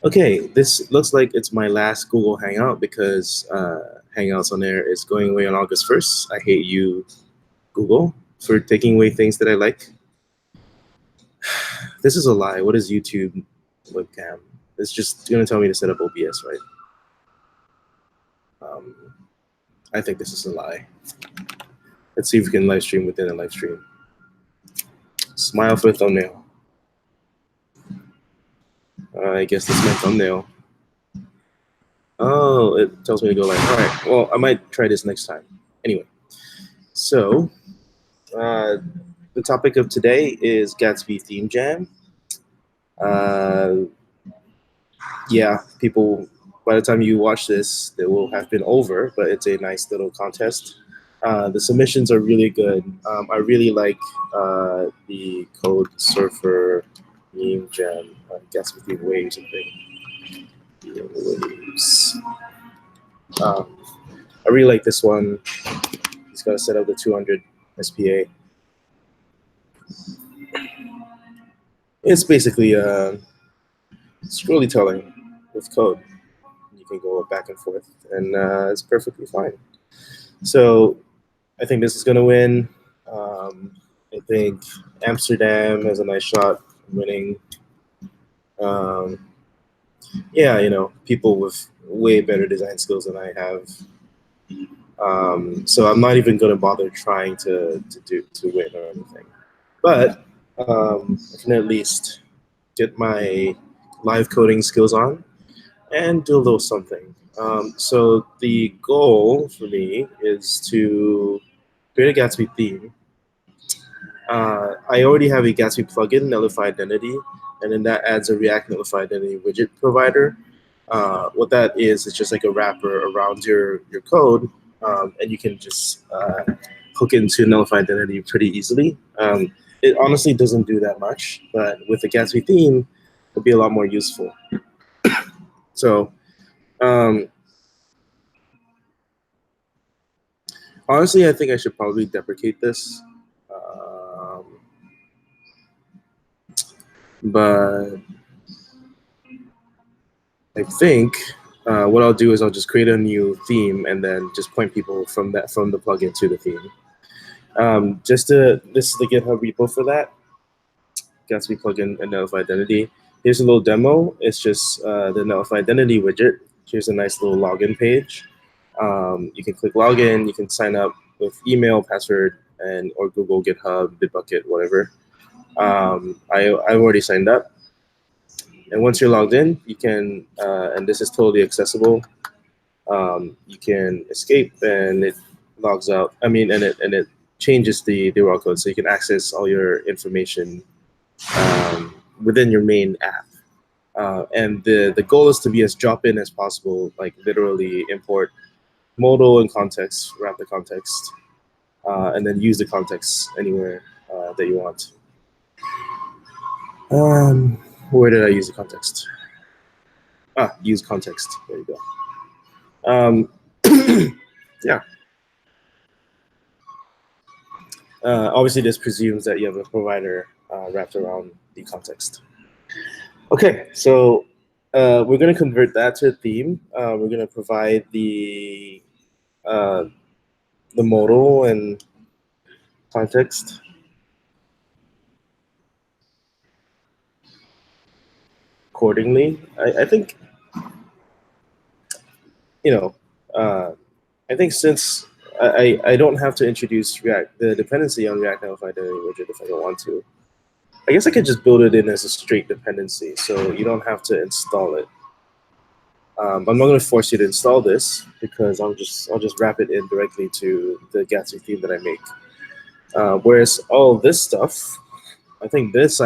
Okay, this looks like it's my last Google Hangout because Hangouts on Air is going away on August 1st. I hate you, Google, for taking away things that I like. This is a lie. What is YouTube webcam? It's just going to tell me to set up OBS, right? Um, I think this is a lie. Let's see if we can live stream within a live stream. Smile for a thumbnail. I guess this is my thumbnail. Oh, it tells me to go like, all right, well, I might try this next time. Anyway, so the topic of today is Gatsby Theme Jam. Yeah, people, by the time you watch this, they will have been over, but it's a nice little contest. The submissions are really good. I really like the Code Surfer Theme Jam, Gatsby Theme Waves and thing. Waves. I really like this one. He's got to set up the 200 SPA. It's basically storytelling with code. You can go back and forth, and it's perfectly fine. So I think this is going to win. I think Amsterdam has a nice shot winning. Yeah, you know, people with way better design skills than I have. So I'm not even going to bother trying to win or anything. But I can at least get my live coding skills on and do a little something. So the goal for me is to create a Gatsby theme. I already have a Gatsby plugin, Netlify Identity, and then that adds a React Netlify Identity widget provider. What that is just like a wrapper around your code, and you can just hook into Netlify Identity pretty easily. It honestly doesn't do that much, but with the Gatsby theme, it'll be a lot more useful. So honestly, I think I should probably deprecate this. But I think what I'll do is I'll just create a new theme and then just point people from the plugin to the theme. This is the GitHub repo for that. Gatsby plugin and Netlify Identity. Here's a little demo. It's just the Netlify Identity widget. Here's a nice little login page. You can click login. You can sign up with email, password, and or Google, GitHub, Bitbucket, whatever. I've already signed up. And once you're logged in, you can, and this is totally accessible. You can escape, and it logs out. I mean, and it changes the URL code, so you can access all your information within your main app. And the goal is to be as drop-in as possible, like literally import modal and context, wrap the context, and then use the context anywhere that you want. Where did I use the context? Use context. There you go. Yeah. Obviously, this presumes that you have a provider wrapped around the context. Okay, so we're going to convert that to a theme. We're going to provide the modal and context. Accordingly, I think, you know, I think since I don't have to introduce the dependency on React Netlify Identity widget if I don't want to. I guess I could just build it in as a straight dependency, so you don't have to install it. I'm not going to force you to install this because I'll just wrap it in directly to the Gatsby theme that I make. Whereas all this stuff, I think this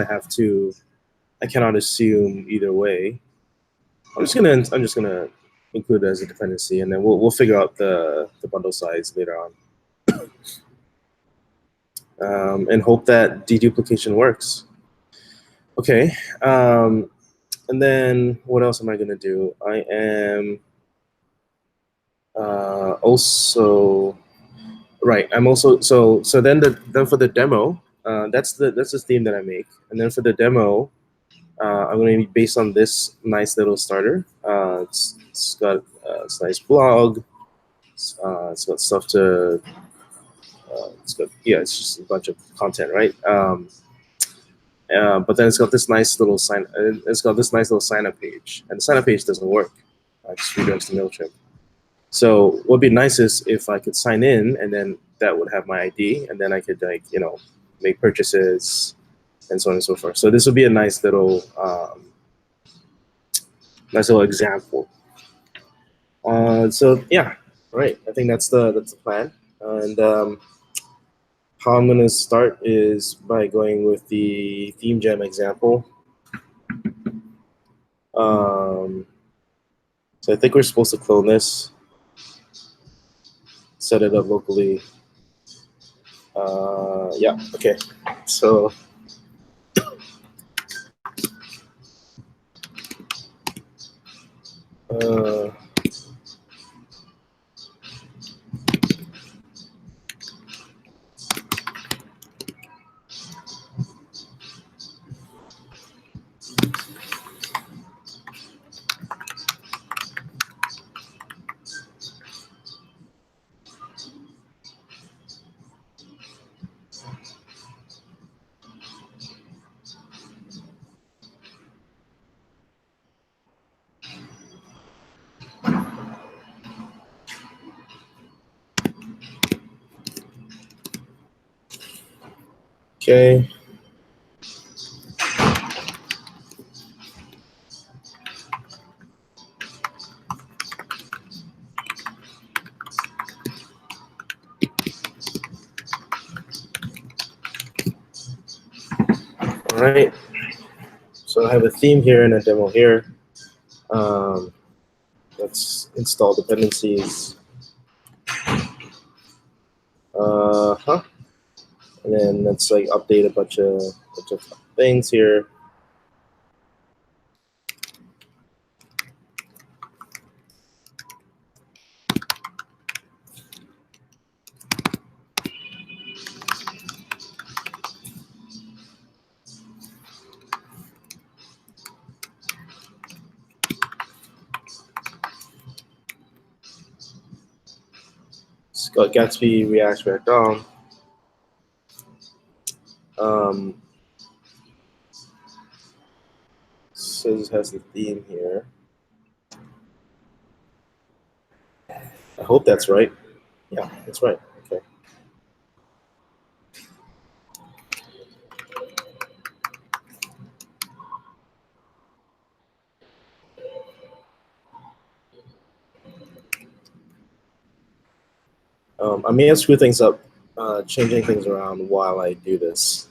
I cannot assume either way. I'm just gonna include it as a dependency, and then we'll figure out the bundle size later on, and hope that deduplication works. Okay, and then what else am I gonna do? I am also right. I'm also so then for the demo, that's the theme that I make, and then for the demo, I'm going to be based on this nice little starter. It's got it's a nice blog. It's got stuff to. It's got it's just a bunch of content, right? But then it's got this nice little sign. It's got this nice little sign up page, and the sign up page doesn't work. I just redirect to Mailchimp. So what would be nice is if I could sign in, and then that would have my ID, and then I could make purchases and so on and so forth. So this would be a nice little example. So yeah, right. I think that's the plan. And how I'm gonna start is by going with the theme gem example. So I think we're supposed to clone this, set it up locally. Yeah. Okay. So. Okay. All right. So I have a theme here and a demo here. Let's install dependencies. And then let's update a bunch of things here. It's got Gatsby, React DOM. So this has the theme here. I hope that's right. Yeah, that's right. Okay. I may have screwed things up, changing things around while I do this.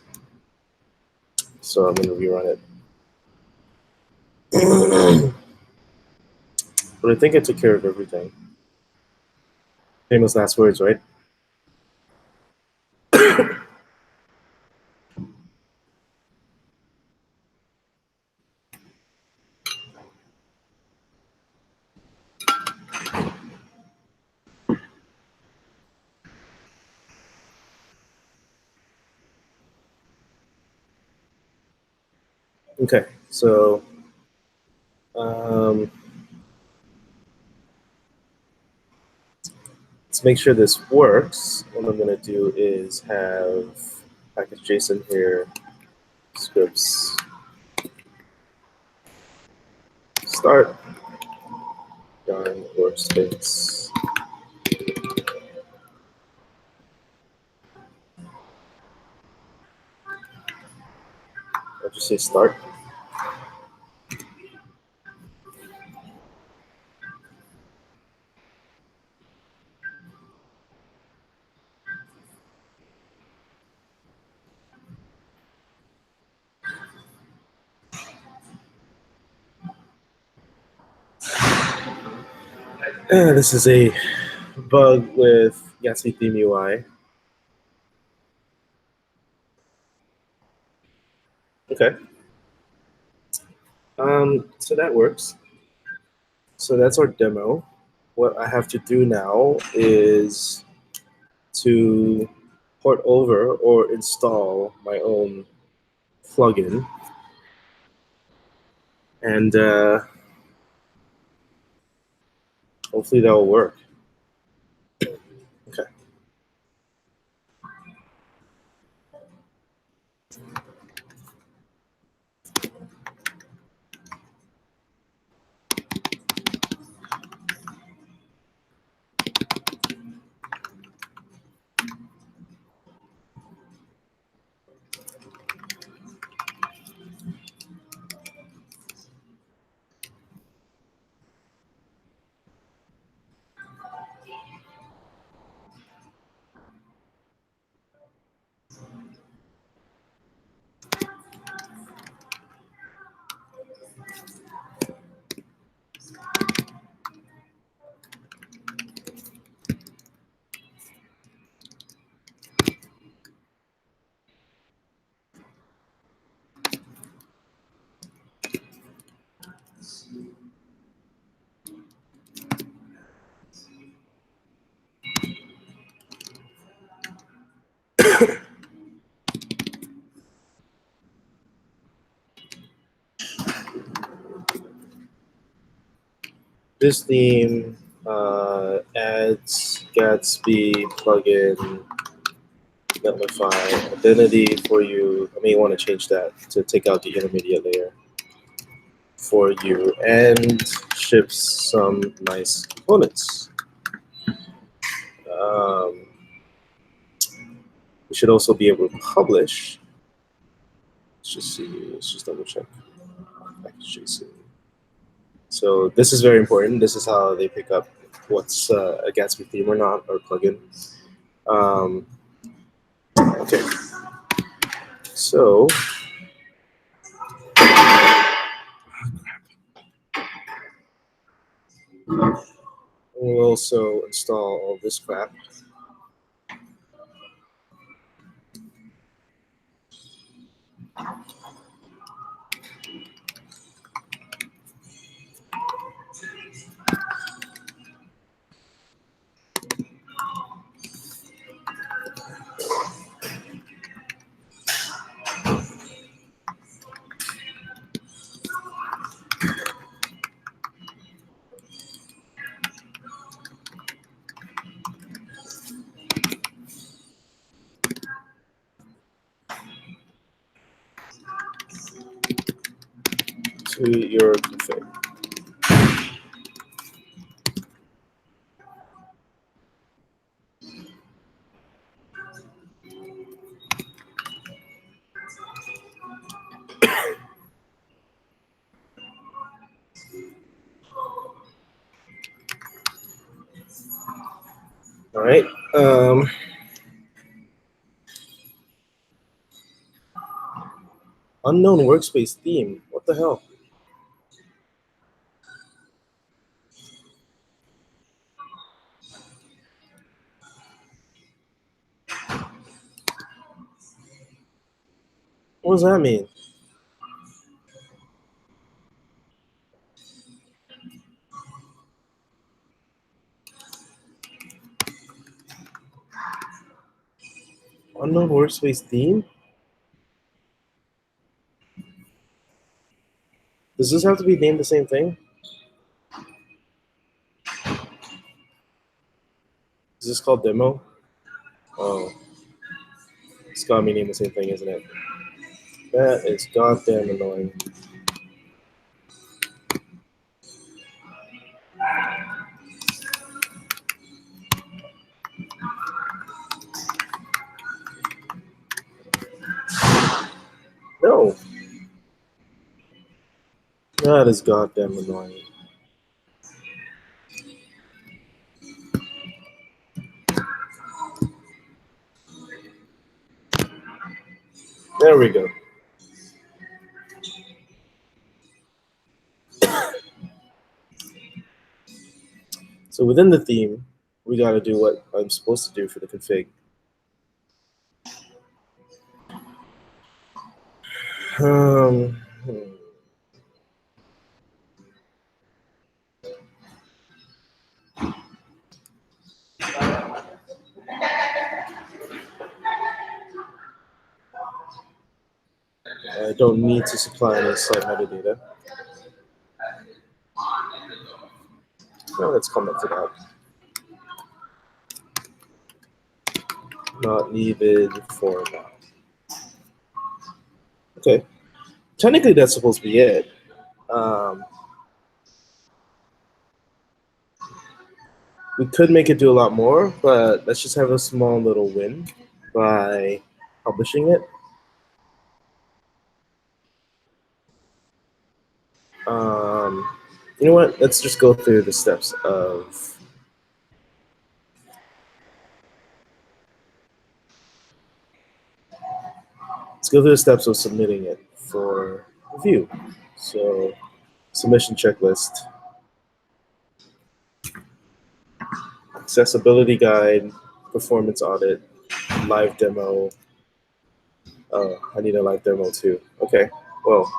So I'm going to rerun it. But I think I took care of everything. Famous last words, right? Okay, so to make sure this works, what I'm going to do is have package.json here, scripts start, yarn workspace. I'll just say start. This is a bug with Gatsby theme UI. Okay. So that works. So that's our demo. What I have to do now is to port over or install my own plugin. And hopefully that will work. Okay. This theme adds Gatsby plugin Netlify identity for you. I may want to change that to take out the intermediate layer for you, and ships some nice components. We should also be able to publish. Let's just see. Let's just double check. JSON. So this is very important. This is how they pick up what's a Gatsby theme or not, or plugin. Okay. So we'll also install all this crap. To your config. All right. Unknown workspace theme. What the hell? What does that mean? Unknown workspace theme? Does this have to be named the same thing? Is this called demo? Oh, it's gotta be named the same thing, isn't it? That is goddamn annoying. No. That is goddamn annoying. There we go. So within the theme, we got to do what I'm supposed to do for the config. Hmm. I don't need to supply any site metadata. No, let's comment it out. Not needed for now. Okay. Technically, that's supposed to be it. We could make it do a lot more, but let's just have a small little win by publishing it. You know what? Let's just go through the steps of. Let's go through the steps of submitting it for review. So, submission checklist, accessibility guide, performance audit, live demo. Oh, I need a live demo too. Okay, well.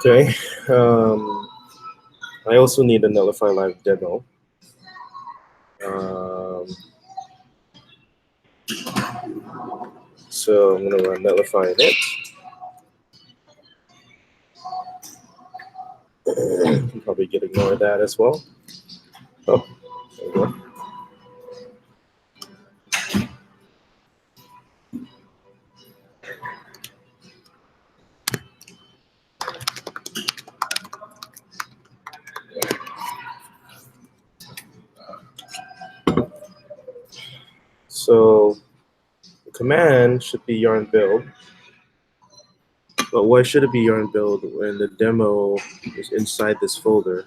Okay. I also need a Netlify live demo. So I'm going to run Netlify in it. You probably get ignore that as well. Oh, there we go. So the command should be yarn build. But why should it be yarn build when the demo is inside this folder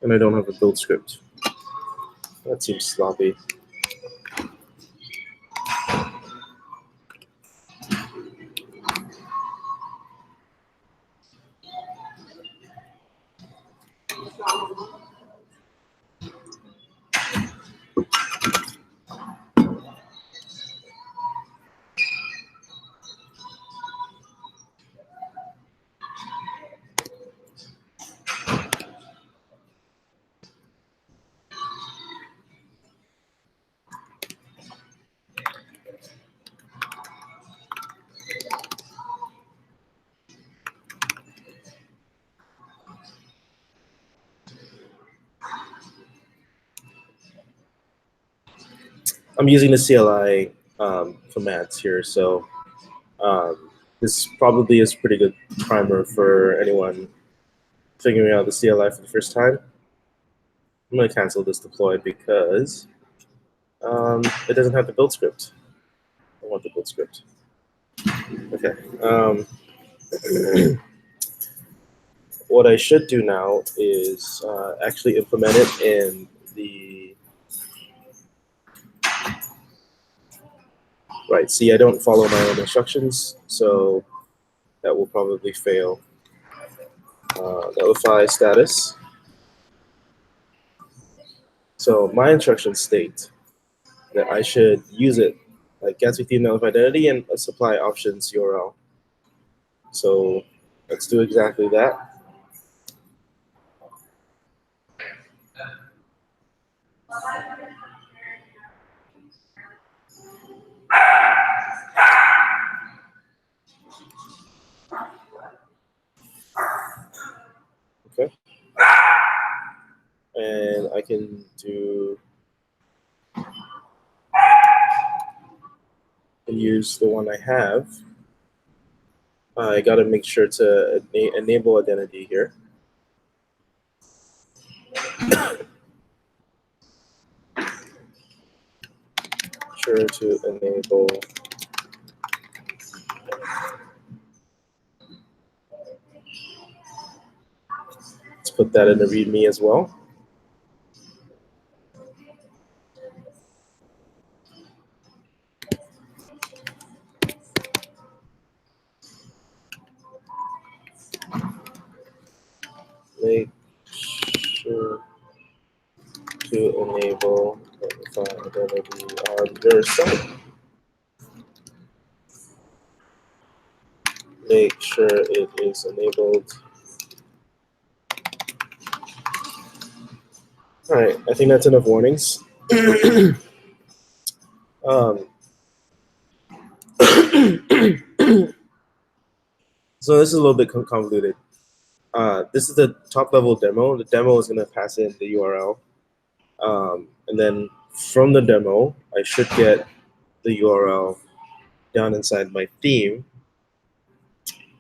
and I don't have a build script? That seems sloppy. I'm using the CLI commands here, so this probably is a pretty good primer for anyone figuring out the CLI for the first time. I'm going to cancel this deploy because it doesn't have the build script. I want the build script. Okay. What I should do now is actually implement it in the. Right, see, I don't follow my own instructions, so that will probably fail. Netlify status. So my instructions state that I should use it like Gatsby theme Netlify identity and a supply options URL. So let's do exactly that. Okay. And I can do and use the one I have. I got to make sure to enable identity here. Sure to enable let's put that in the README as well. Make to enable Netlify identity on your site. Make sure it is enabled. All right, I think that's enough warnings. So this is a little bit convoluted. This is the top level demo. The demo is going to pass in the URL. And then from the demo, I should get the URL down inside my theme.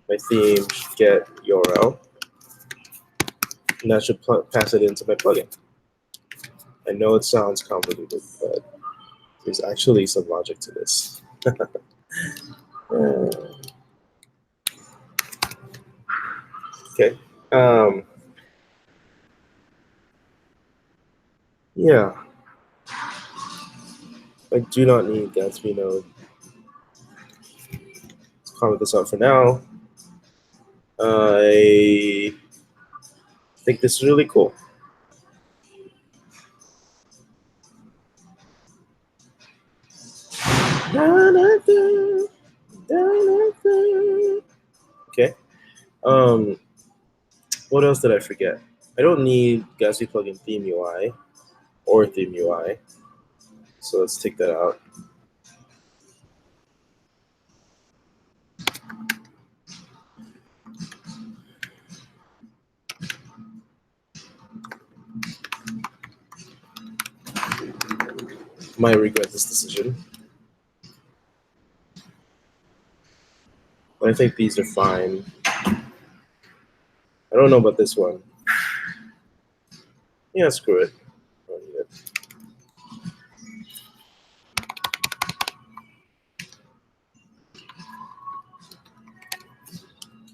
My theme should get URL. And that should pass it into my plugin. I know it sounds convoluted, but there's actually some logic to this. Okay. Yeah. I do not need Gatsby node. Let's comment this out for now. I think this is really cool. Okay. What else did I forget? I don't need Gatsby plugin theme UI or theme UI. So let's take that out. Might regret this decision. But I think these are fine. I don't know about this one. Yeah, screw it. I don't need it.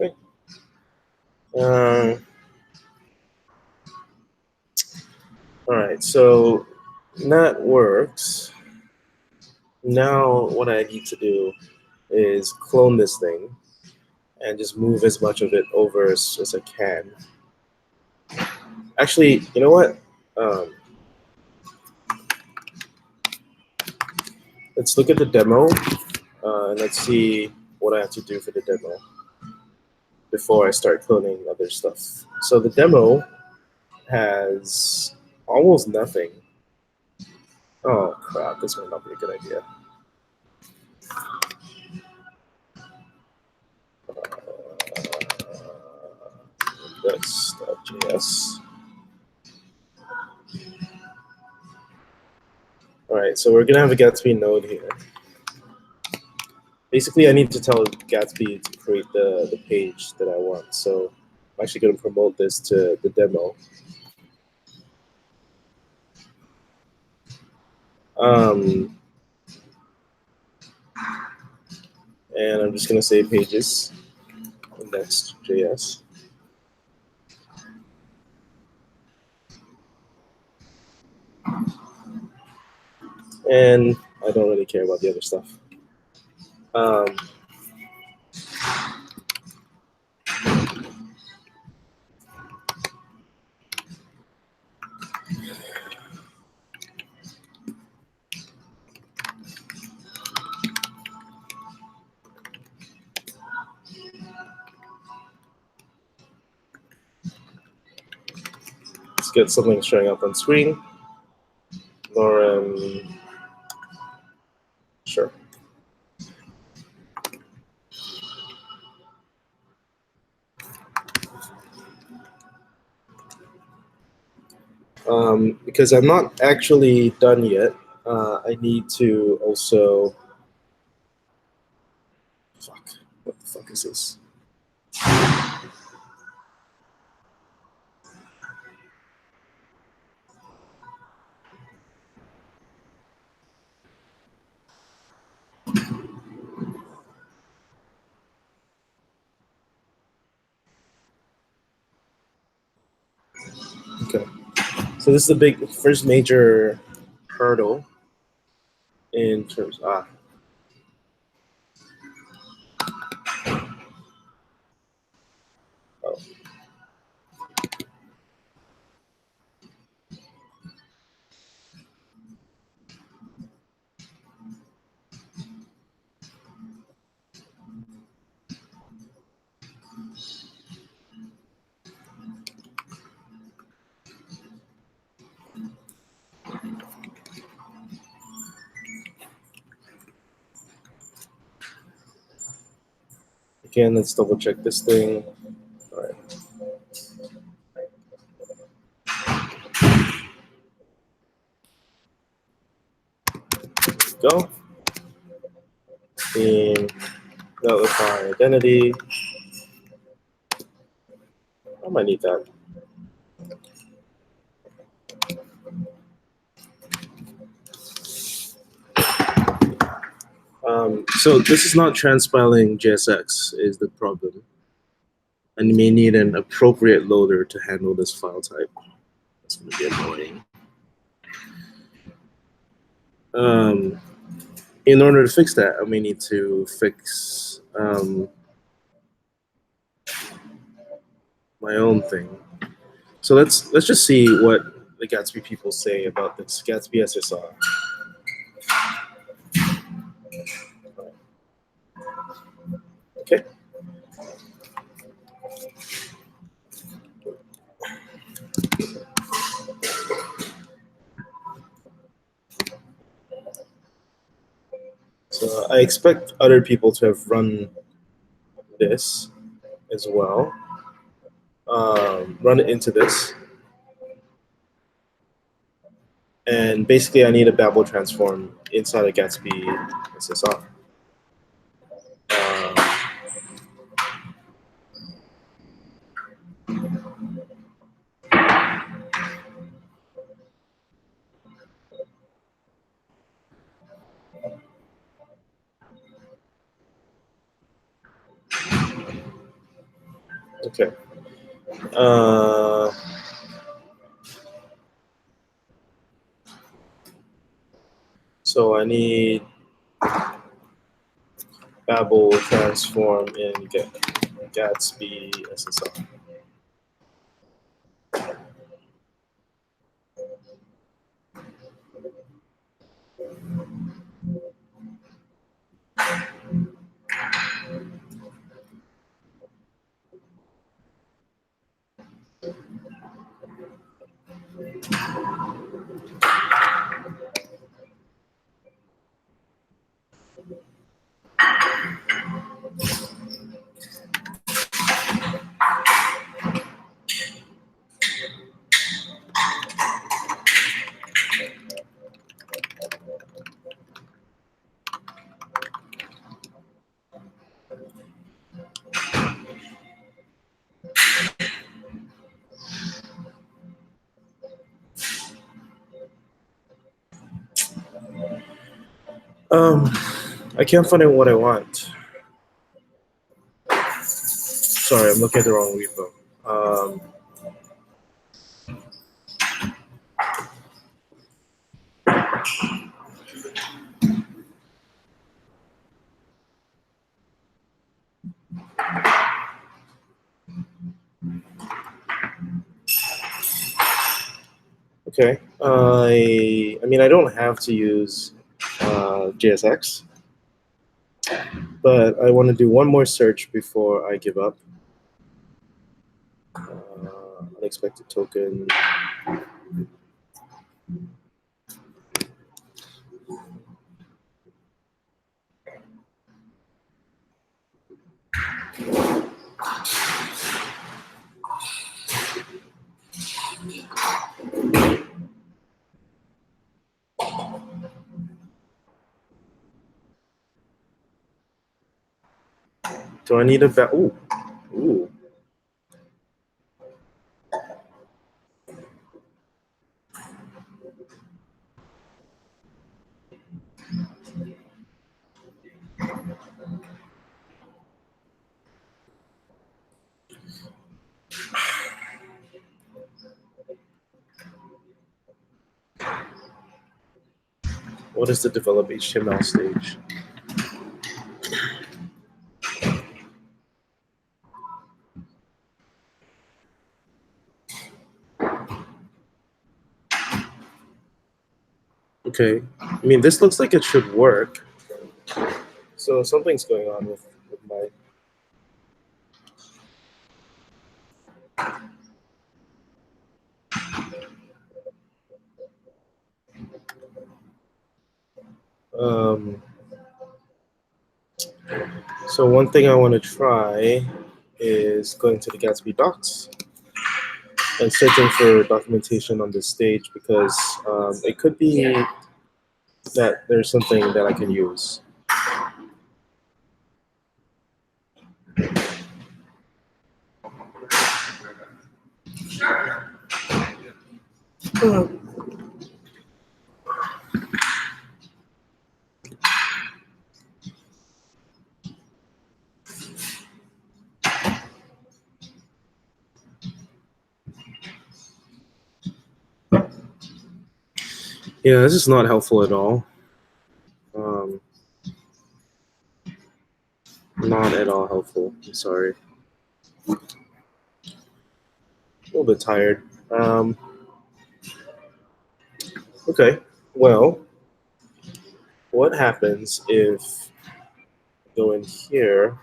Okay. All right, so that works. Now what I need to do is clone this thing and just move as much of it over as I can. Actually, you know what? Let's look at the demo and let's see what I have to do for the demo before I start cloning other stuff. So the demo has almost nothing. Oh crap, this might not be a good idea. Index.js. All right, so we're gonna have a Gatsby node here. Basically, I need to tell Gatsby to create the page that I want. So I'm actually gonna promote this to the demo. And I'm just gonna say pages, index.js. And I don't really care about the other stuff. Let's get something showing up on screen. Lauren, sure. Because I'm not actually done yet, I need to also, fuck, what the fuck is this? Okay, so this is the big first major hurdle in terms, oh. Again, let's double check this thing. All right. Go. Theme, Netlify identity. I might need that. So this is not transpiling JSX is the problem. And you may need an appropriate loader to handle this file type. That's going to be annoying. In order to fix that, I may need to fix my own thing. So let's just see what the Gatsby people say about this Gatsby SSR. Okay. So I expect other people to have run this as well. Run it into this. And basically I need a Babel transform inside a Gatsby SSR. Okay. So I need Babel transform in Gatsby SSR. I can't find out what I want. Sorry, I'm looking at the wrong repo. Okay. I mean, I don't have to use JSX, but I want to do one more search before I give up. Unexpected token. Do I need a ooh, ooh. What is the develop HTML stage? Okay. I mean, this looks like it should work. So something's going on with my. So one thing I want to try is going to the Gatsby docs and searching for documentation on this stage, because it could be that there's something that I can use. Yeah, this is not helpful at all. Not at all helpful. I'm sorry. A little bit tired. Okay, well, what happens if I go in here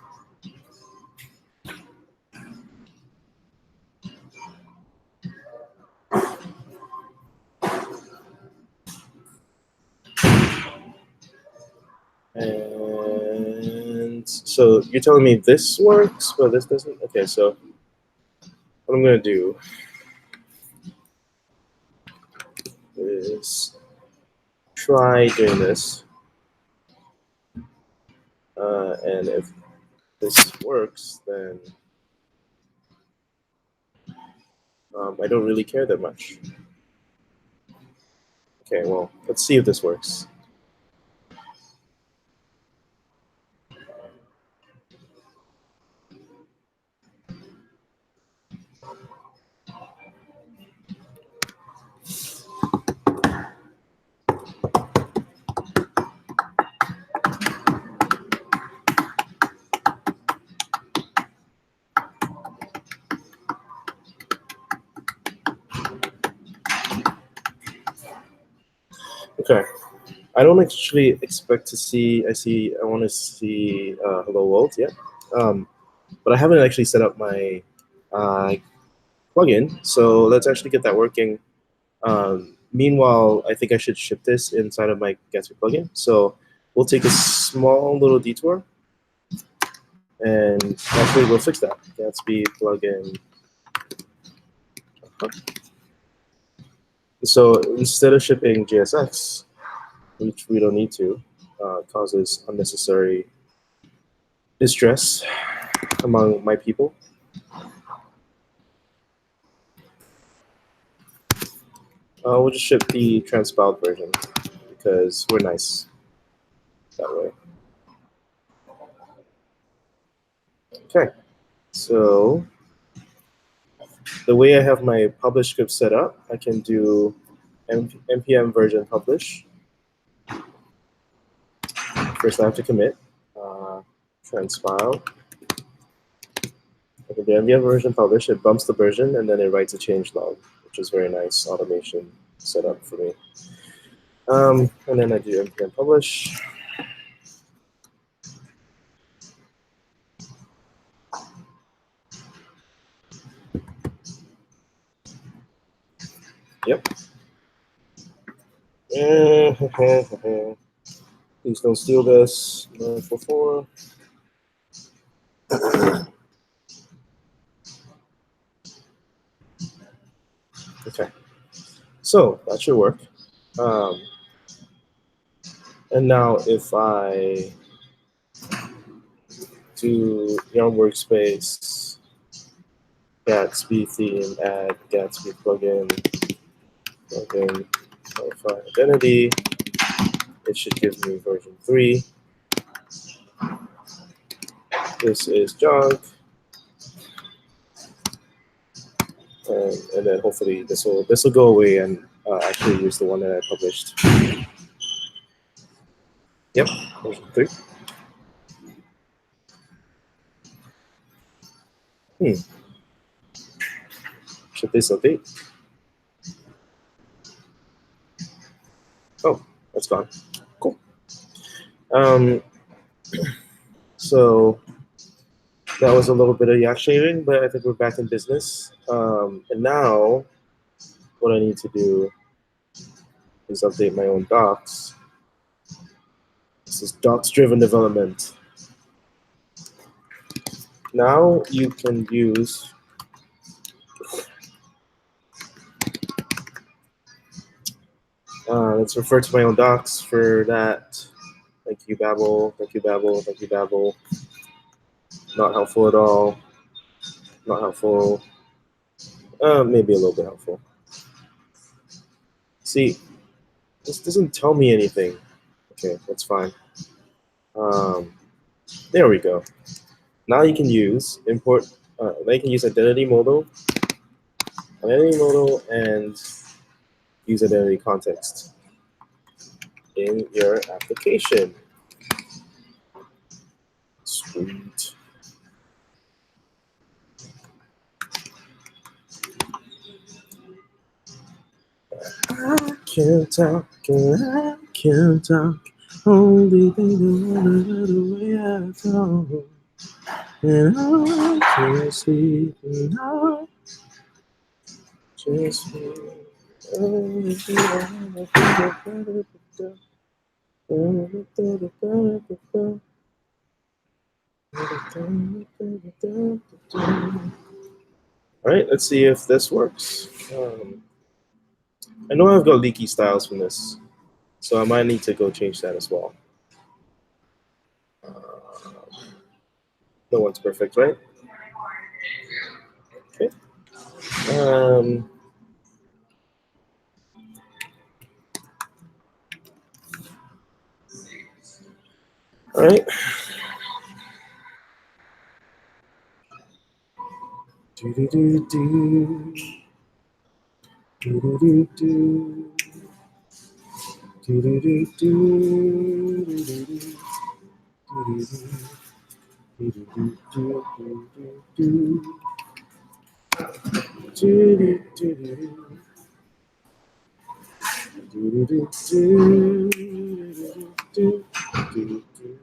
and so you're telling me this works, but this doesn't? Okay, so what I'm gonna do is try doing this, and if this works, then I don't really care that much. Okay, well, let's see if this works. Okay, I don't actually expect to see. I want to see hello world. Yeah, but I haven't actually set up my plugin. So let's actually get that working. Meanwhile, I think I should ship this inside of my Gatsby plugin. So we'll take a small little detour, and actually we'll fix that. Gatsby plugin. So instead of shipping JSX, which we don't need to, causes unnecessary distress among my people. We'll just ship the transpiled version because we're nice that way. Okay, so the way I have my publish script set up, I can do npm version publish. First I have to commit transpile. I can do npm version publish, it bumps the version, and then it writes a change log, which is very nice automation setup for me. And then I do npm publish. Yep. Please don't steal this. 944. Okay. So that should work. And now if I do Yarn Workspace, Gatsby theme, add Gatsby plugin, modify identity, it should give me version 3. This is junk. And then hopefully this will go away and actually use the one that I published. Yep, version 3. Should this update? Oh, that's gone. Cool. So that was a little bit of yak shaving, but I think we're back in business. And now what I need to do is update my own docs. This is docs-driven development. Now you can use let's refer to my own docs for that. Thank you, Babel. Thank you, Babel. Thank you, Babel. Not helpful at all. Not helpful. Maybe a little bit helpful. See, this doesn't tell me anything. Okay, that's fine. There we go. Now you can use import. Now you can use identity modal, and use identity context in your application. Sweet. I can't talk, I can't talk. Only thinking about the way I talk. And I can't sleep, and I just All right, let's see if this works. I know I've got leaky styles from this, so I might need to go change that as well. No one's perfect, right? Okay. All right. Do do do do. Do do do do. Do do do do. Do do do. Do do do do do do do do do.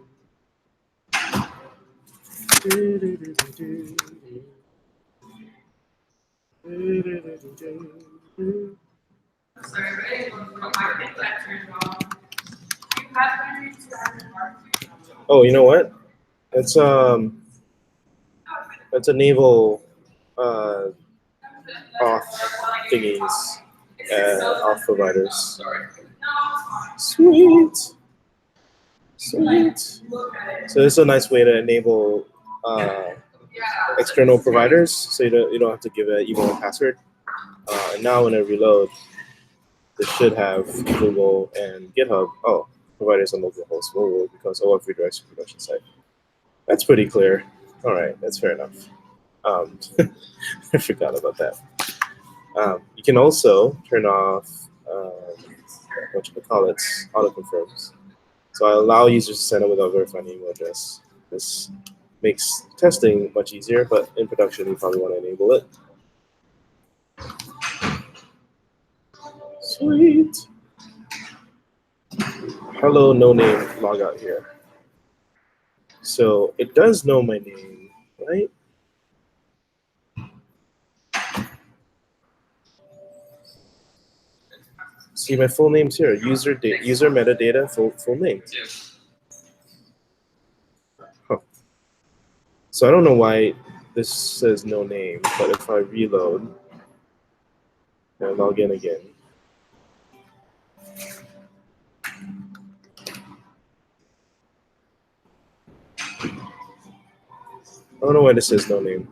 Oh, you know what? That's a naval auth thingies, auth providers. Sweet. Sweet. So this is a nice way to enable external providers, so you don't have to give an email and password. And now when I reload, this should have Google and GitHub. Oh, providers on localhost mobile because OAuth redirects to production site. That's pretty clear. All right, that's fair enough. I forgot about that. You can also turn off what you call it, autoconfirms. So I allow users to send it without verifying email address. This makes testing much easier, but in production, you probably want to enable it. Sweet. Hello, no name, log out here. So it does know my name, right? See, my full name's here. User metadata, full name. Huh. So I don't know why this says no name, but if I reload and log in again, I don't know why this says no name.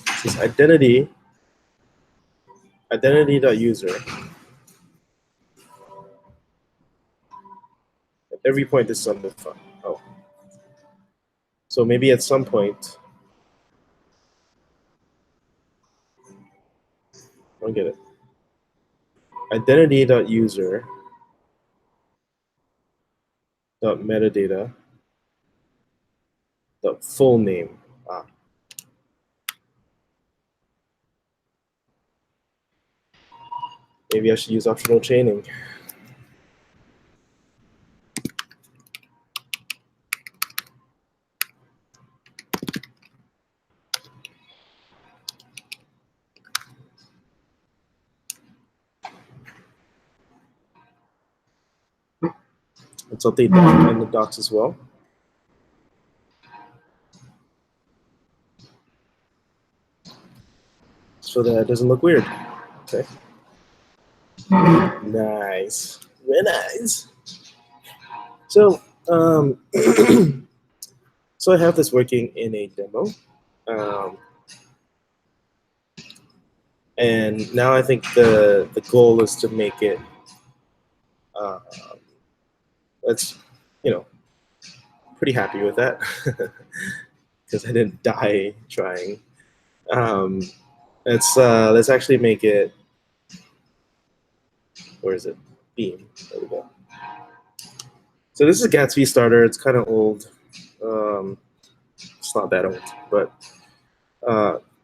It says identity.user. At every point, this is on the front. Oh. So maybe at some point, I don't get it. Identity.user .metadata .full name. Ah. Maybe I should use optional chaining. Let's update that in the docs as well. So that it doesn't look weird. Okay. Nice. Very nice. So, so I have this working in a demo. And now I think the goal is to make it, that's, pretty happy with that because I didn't die trying. Let's actually make it, where is it? Beam. There we go. So this is a Gatsby starter. It's kind of old. It's not that old, but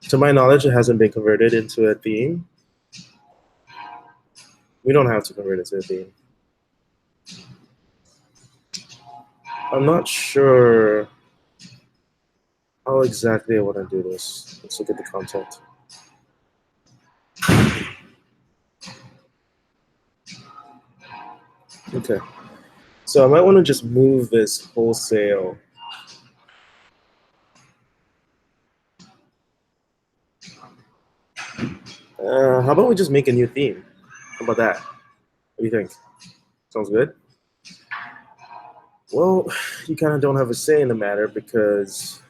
to my knowledge, it hasn't been converted into a theme. We don't have to convert it to a theme. I'm not sure how exactly I want to do this. Let's look at the content. Okay. So I might want to just move this wholesale. How about we just make a new theme? How about that? What do you think? Sounds good? Well, you kind of don't have a say in the matter because,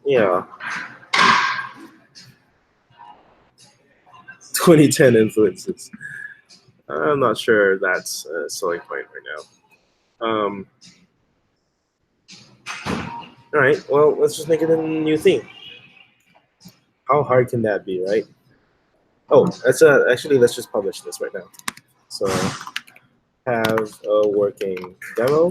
yeah, 2010 influences. I'm not sure that's a selling point right now. All right, well, let's just make it a new theme. How hard can that be, right? Oh, actually, let's just publish this right now. So have a working demo.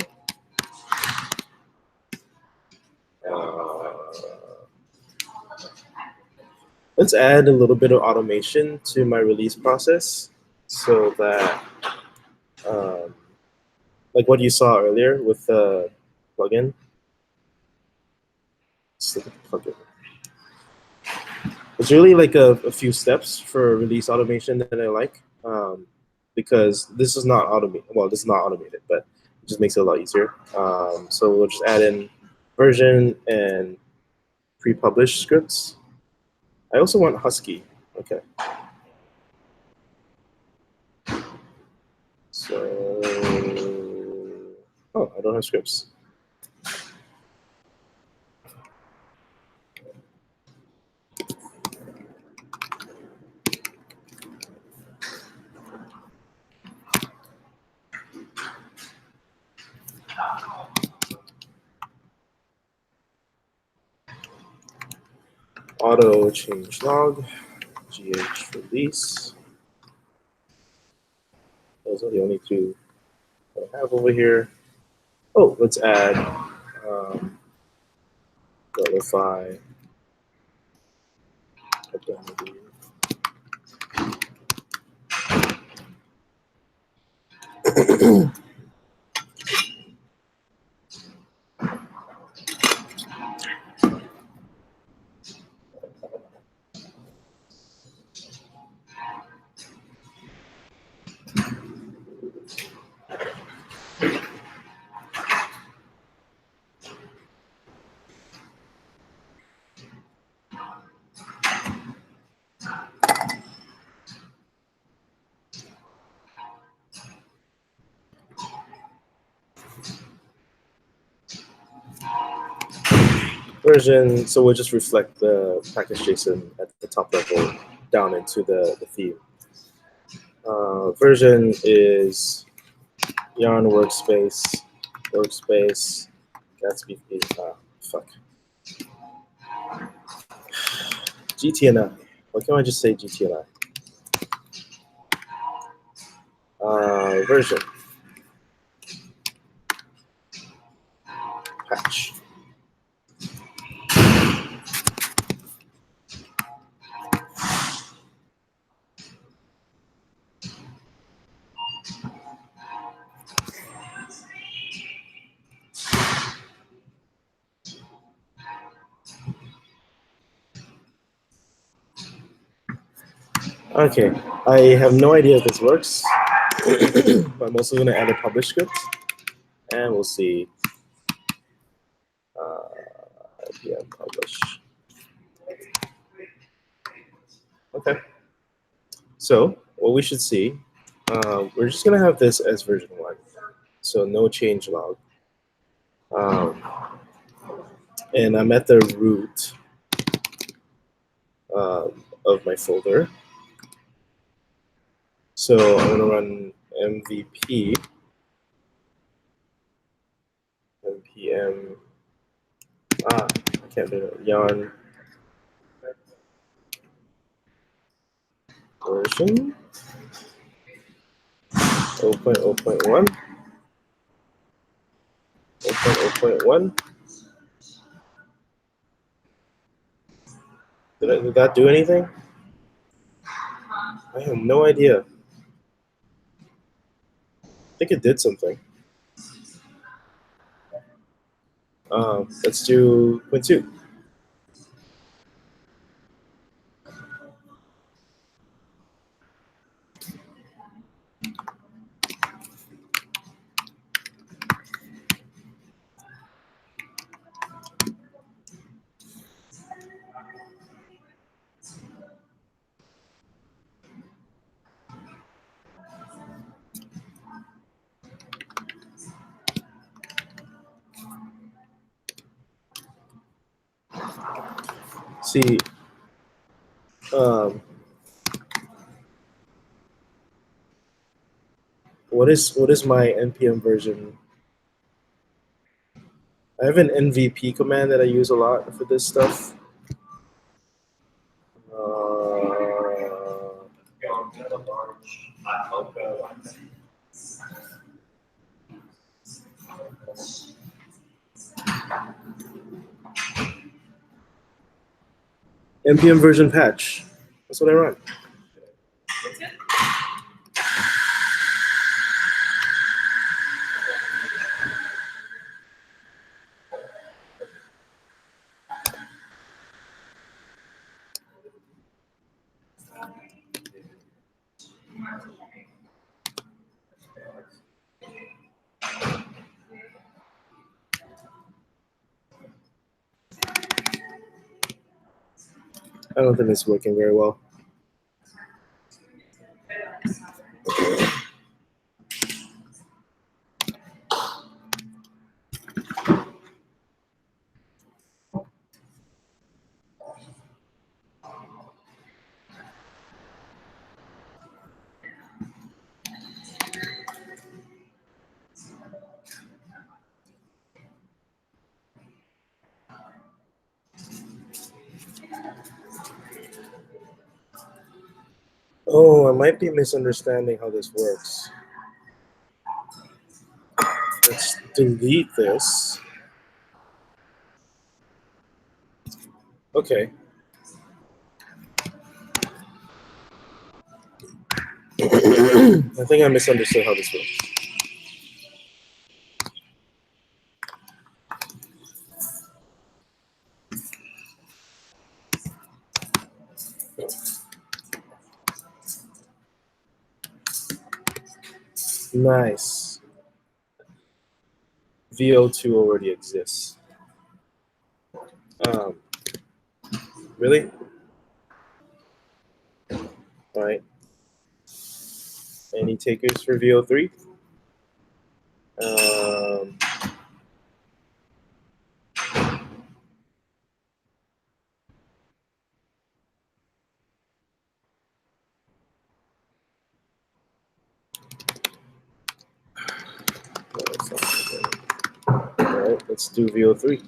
Let's add a little bit of automation to my release process so that, like what you saw earlier with the plugin. Let's look at the plugin. It's really like a few steps for release automation that I like, because this is not automated. Well, this is not automated, but it just makes it a lot easier. So we'll just add in version and pre-published scripts. I also want Husky. Okay. So, oh, I don't have scripts. Auto change log, gh release. Those are the only two that I have over here. Oh, let's add Netlify identity. Version, so we'll just reflect the package JSON at the top level down into the theme. Version is Yarn workspace, Gatsby, fuck. GTNI. Why can't I just say GTNI? Version. Patch. Okay, I have no idea if this works, but I'm also going to add a publish script, and we'll see. IPM publish. Okay. So what we should see, we're just going to have this as version 1, so no change log. And I'm at the root of my folder. So I'm going to run MVP npm I can't do it. Yarn version 0.0.1 0.0.1. Did that do anything? I have no idea. I think it did something. Let's do 0.2. See, what is my npm version? I have an MVP command that I use a lot for this stuff. npm version patch. That's what I run. I don't think it's working very well. Oh, I might be misunderstanding how this works. Let's delete this. Okay. I think I misunderstood how this works. Nice. VO2 already exists. Really? All right. Any takers for VO3? All right, let's do VO3.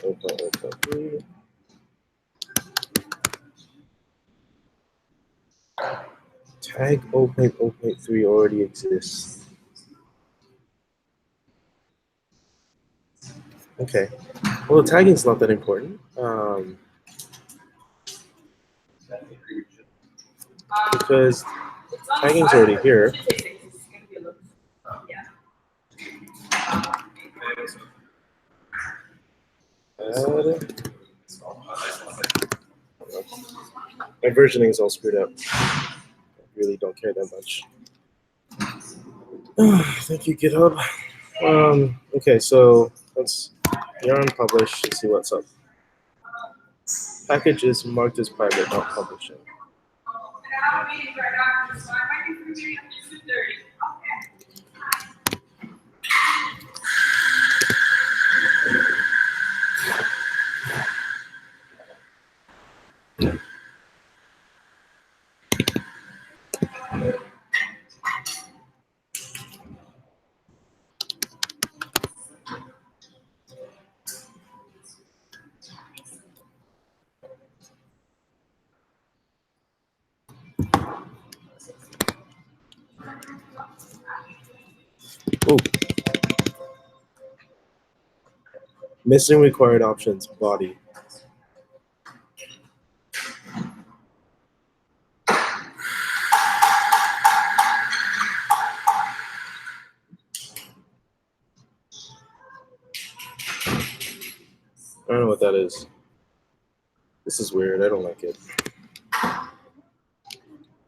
Open. Tag 0.0.3 already exists. Okay. Well, tagging is not that important. Because tagging's already here. My versioning is all screwed up. I really don't care that much. Thank you, GitHub. Okay, so let's yarn publish and see what's up. Package is marked as private, not publishing. Oh, missing required options, body. I don't know what that is. This is weird. I don't like it.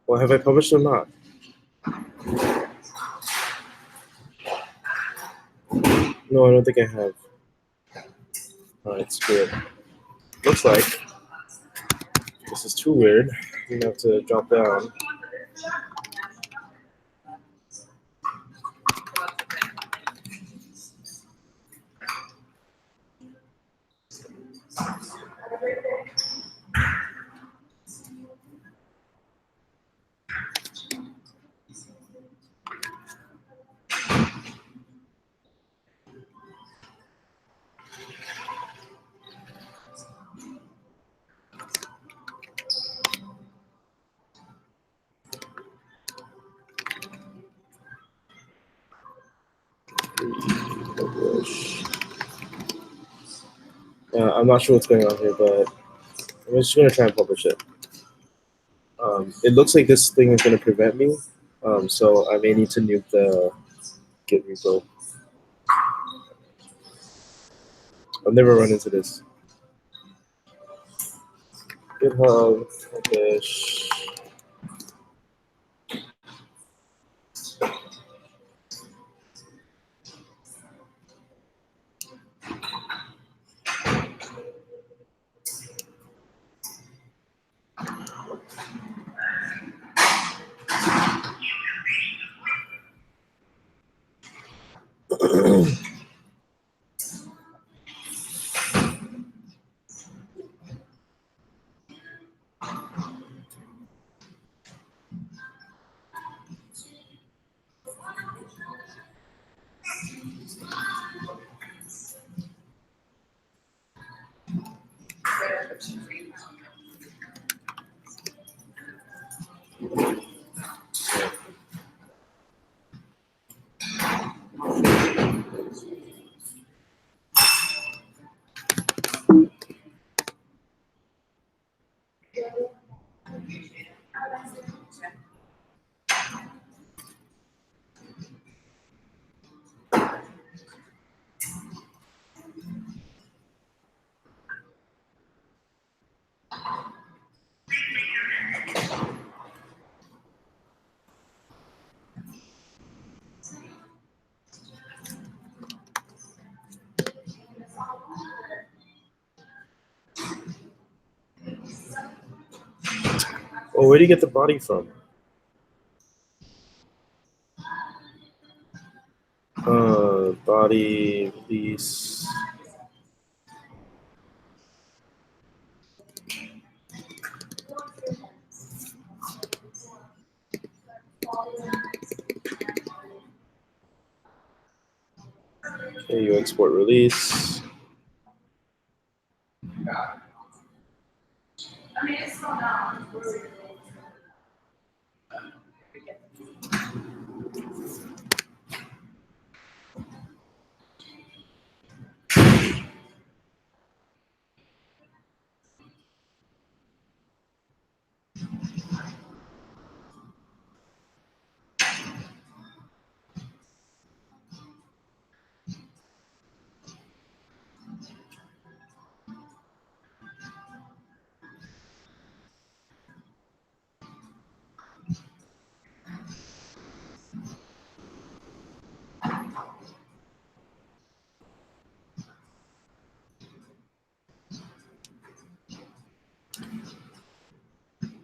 Well, have I published or not? No, I don't think I have. Alright, screw it. Looks like this is too weird. I'm gonna have to drop down. I'm not sure what's going on here, but I'm just going to try and publish it. It looks like this thing is going to prevent me, so I may need to nuke the Git repo. I've never run into this. GitHub, publish. Oh, where do you get the body from? Body release. Okay, you export release.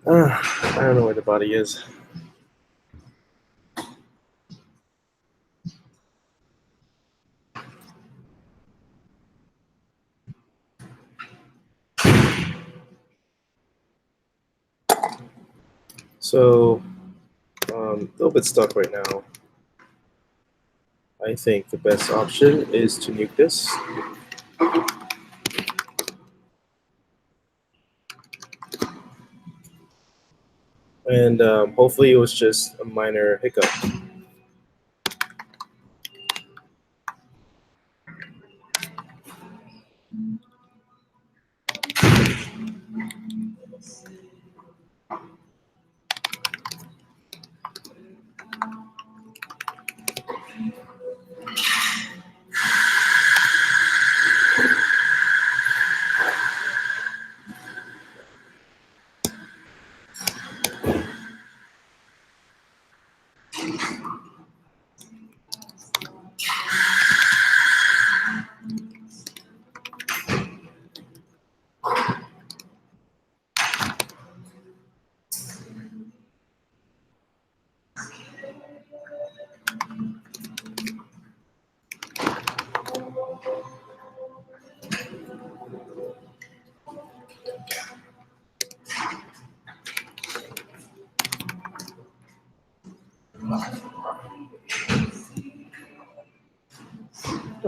I don't know where the body is. So, a little bit stuck right now. I think the best option is to nuke this. And hopefully it was just a minor hiccup.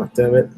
Oh, damn it.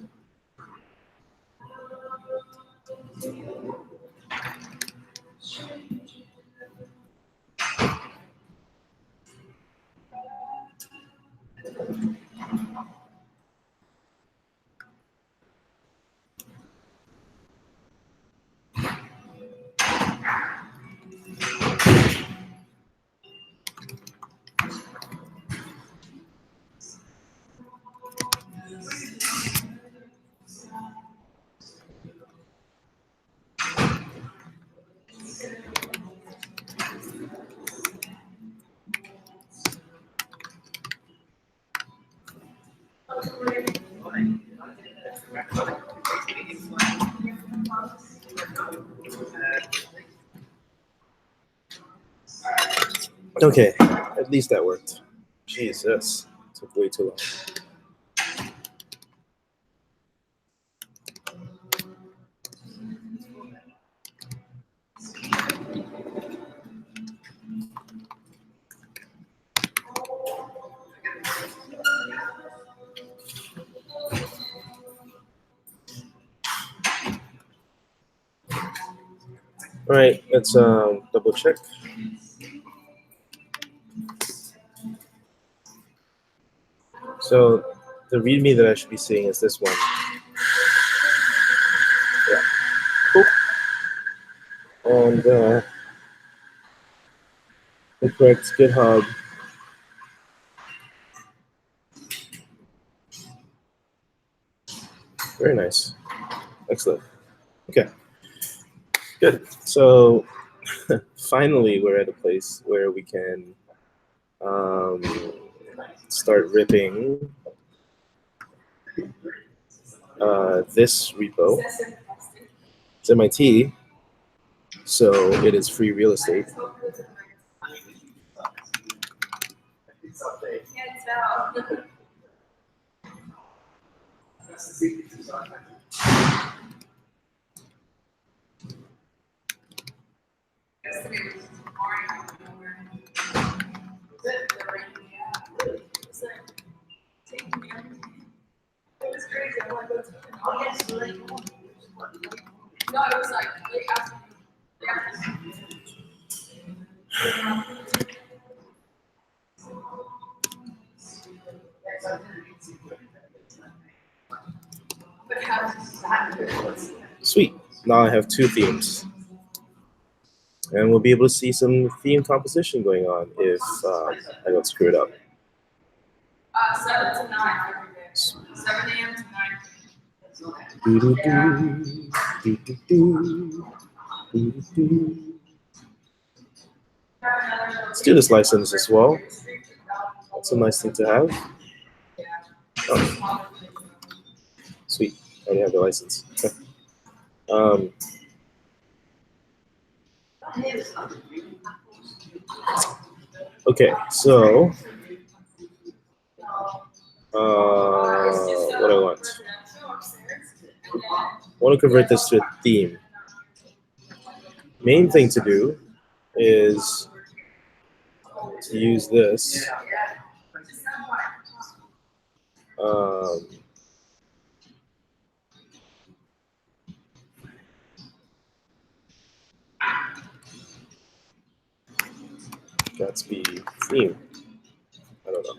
Okay, at least that worked. Jesus, took way too long. All right, let's double check. So the README that I should be seeing is this one. Yeah. Cool. And the correct GitHub. Very nice. Excellent. Okay. Good. So finally, we're at a place where we can start ripping this repo. It's MIT, so it is free real estate. Sweet. Now I have two themes. And we'll be able to see some theme composition going on if I don't screw it up. 7 to 9 every day. 7 a.m. to 9. Let's do this license as well. That's a nice thing to have. Oh. Sweet. I already have the license. Okay, so what do I want? I want to convert this to a theme. Main thing to do is to use this. Gatsby theme. I don't know.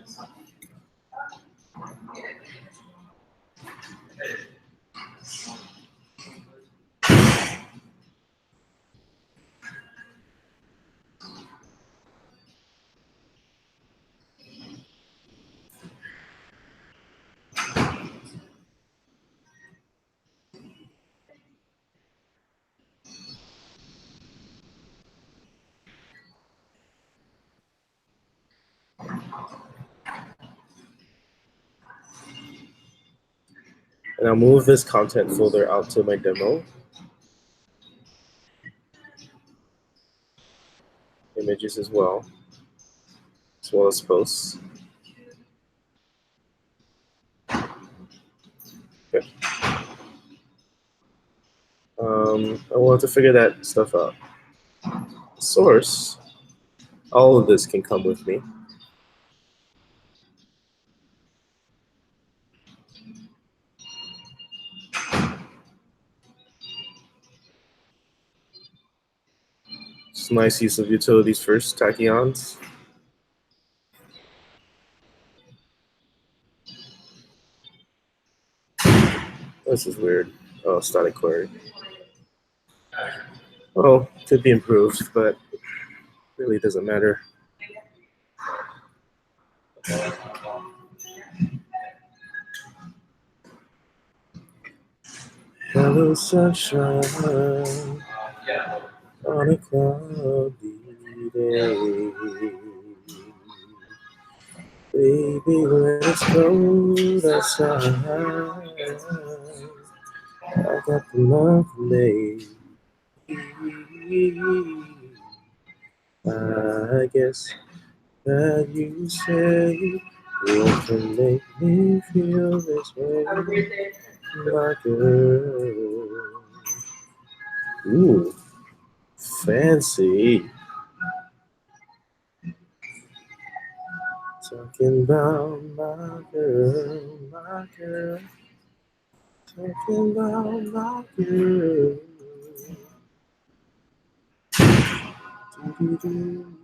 And I'll move this content folder out to my demo. Images as well as posts. Okay. I want to figure that stuff out. Source, all of this can come with me. It's a nice use of utilities first, tachyons. This is weird. Oh, static query. Well, could be improved, but really doesn't matter. Hello, sunshine on a cloudy day. Baby, when it's cold outside, I got the love made. I guess that you say what can make me feel this way, my girl. Ooh, fancy. Talking about my girl, my girl. Talking about my girl. Do-do-do.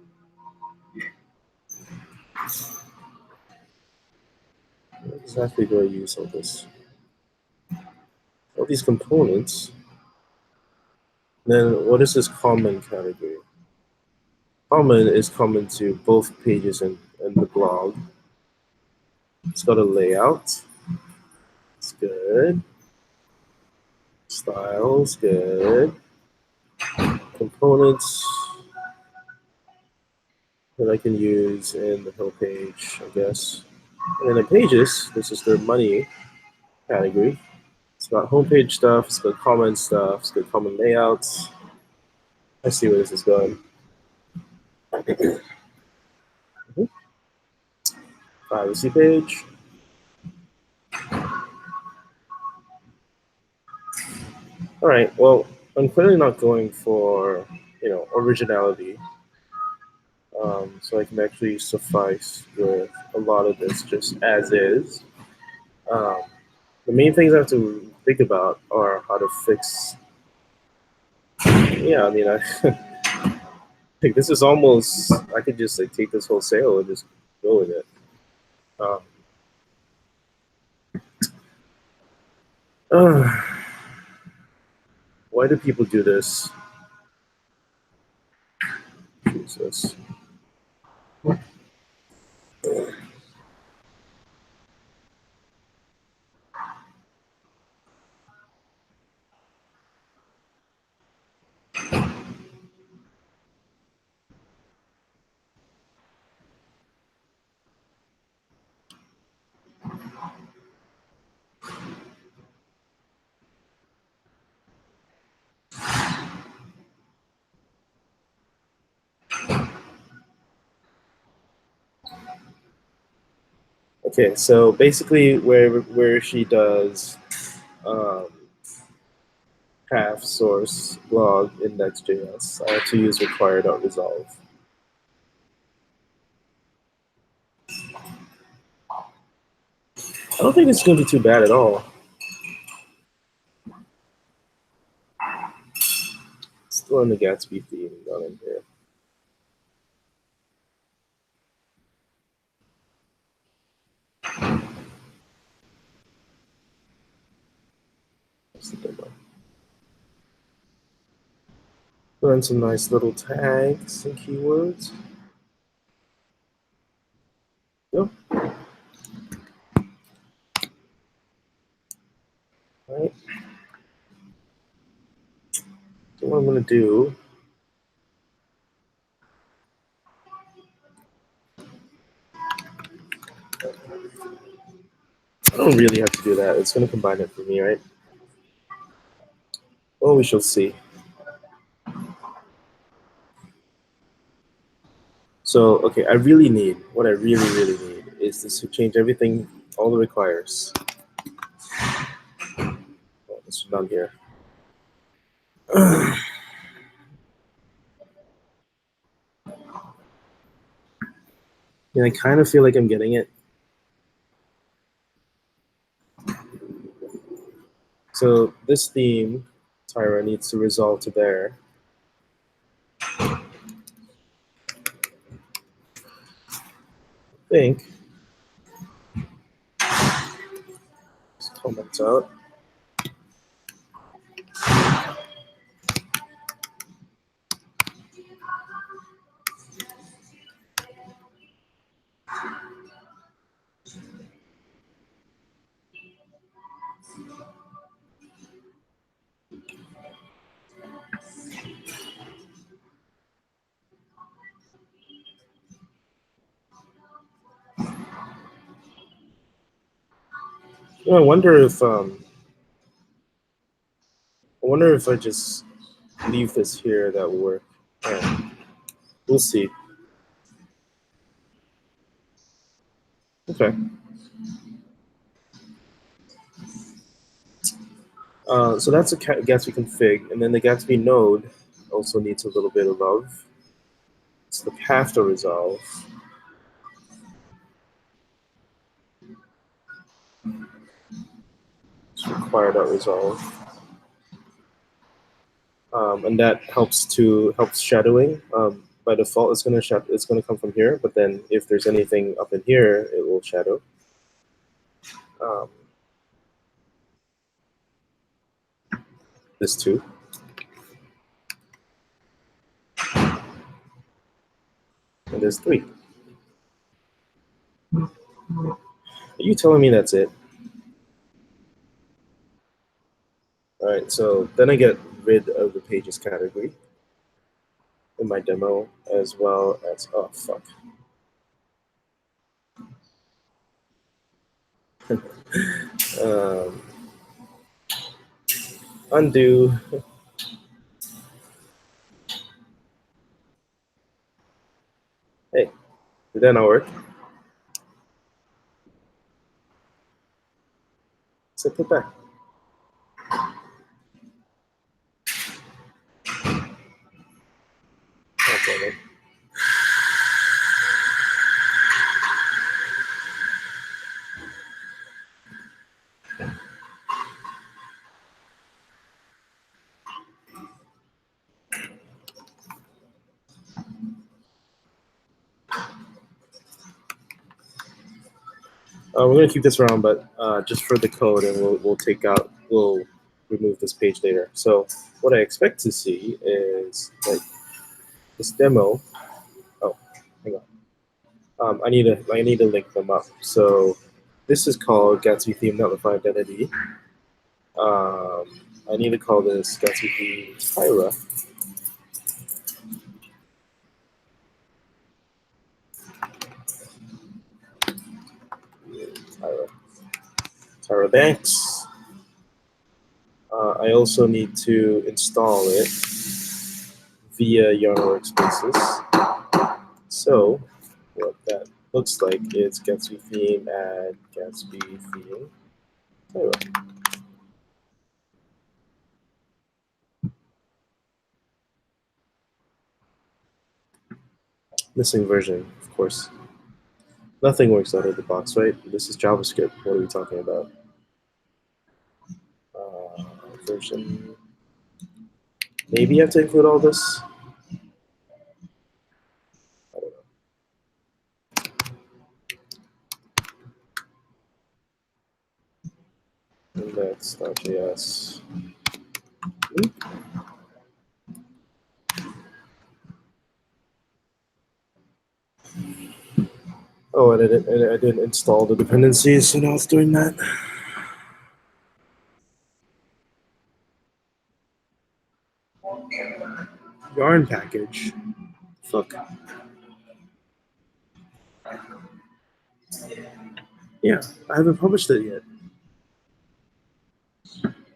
What exactly do I use all this? All these components. Then what is this common category? Common is common to both pages and the blog. It's got a layout. It's good. Styles, good. Components that I can use in the whole page, I guess. And then the pages, this is the money category. It's got homepage stuff, it's got common stuff, it's got common layouts. I see where this is going. Privacy page. All right, well, I'm clearly not going for, originality. So I can actually suffice with a lot of this just as is. The main things I have to think about are how to fix. Yeah, I mean, I think this is almost. I could just take this whole sale and just go with it. Um, why do people do this? Jesus. Okay, so basically where she does path source blog index.js, I have to use require.resolve. I don't think it's going to be too bad at all. Still in the Gatsby theme down in here. That's the demo. Learn some nice little tags and keywords. Yep. All right. So what I'm going to do, I don't really have to do that. It's going to combine it for me, right? Well, we shall see. So, okay, what I really need is this to change everything, all the requires. Oh, this is down here. And I kind of feel like I'm getting it. So this theme, Tyra, needs to resolve to there. I think. Just comments out. You know, I wonder if I just leave this here, that will work. We'll see. Okay. So that's a Gatsby config, and then the Gatsby node also needs a little bit of love. It's the path to resolve. It's require.resolve. And that helps shadowing. By default, it's gonna come from here, but then if there's anything up in here, it will shadow. This too. And there's 3. Are you telling me that's it? All right, so then I get rid of the pages category in my demo, as well as, oh, fuck. Undo. Hey, did that not work? So put back. Okay, we're gonna keep this around, but just for the code, and we'll remove this page later. So what I expect to see is like this demo. Oh, hang on. I need to link them up. So this is called Gatsby theme Netlify identity. I need to call this Gatsby theme Tyra. Tyra Banks. I also need to install it via Yarn Workspaces. So what that looks like it's Gatsby theme add Gatsby theme. Anyway. Missing version, of course. Nothing works out of the box, right? This is JavaScript. What are we talking about? Version. Maybe you have to include all this. I don't know. Index.js. Oh, I didn't install the dependencies, so now it's doing that. Yarn package. Fuck. Yeah, I haven't published it yet.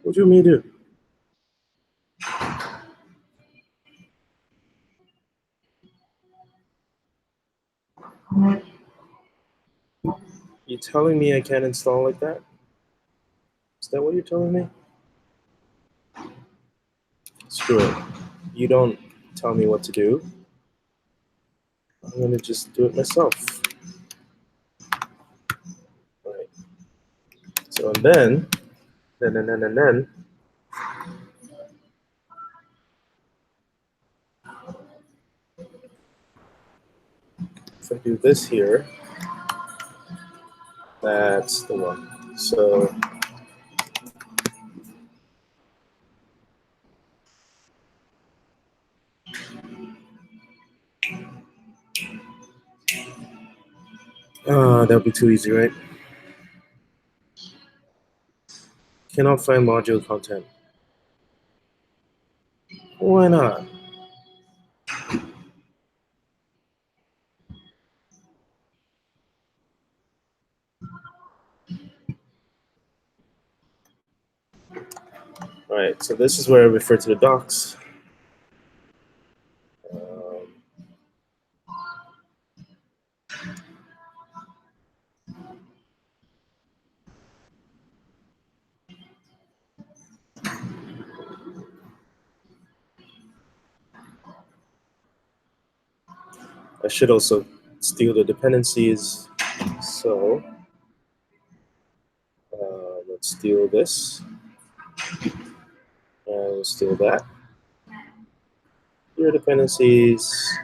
What do you want me to do? You telling me I can't install like that? Is that what you're telling me? Screw it. You don't tell me what to do. I'm gonna just do it myself. Right. So and then, if I do this here, that's the one. So that'll be too easy, right? Cannot find module content. Why not? All right, so this is where I refer to the docs. I should also steal the dependencies. So let's steal this. And we'll steal that. Your dependencies.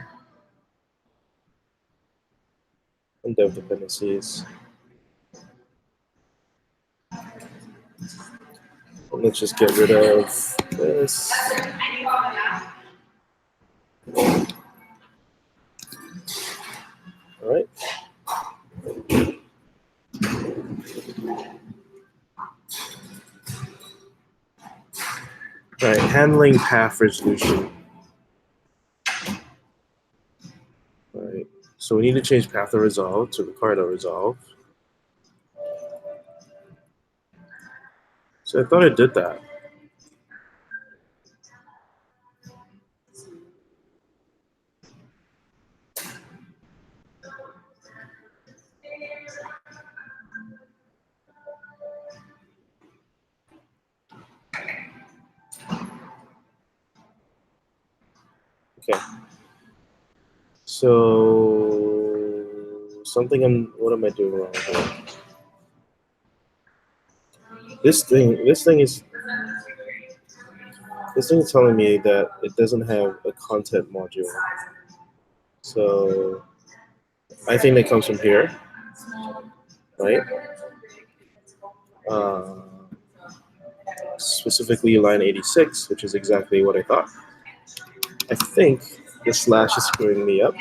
And dev dependencies. And let's just get rid of this. All right. All right, handling path resolution. All right, so we need to change path of resolve to required of resolve. So I thought I did that. Okay. So what am I doing wrong here? This thing is telling me that it doesn't have a content module. So I think that comes from here, right? Specifically line 86, which is exactly what I thought. I think the slash is screwing me up.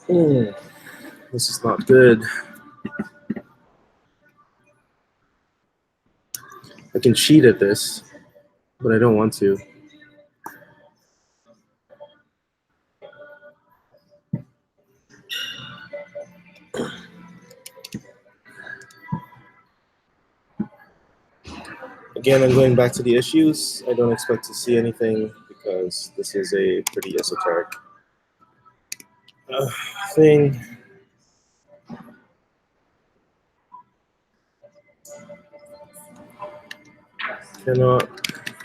This is not good. I can cheat at this, but I don't want to. Again, I'm going back to the issues. I don't expect to see anything because this is a pretty esoteric thing. Cannot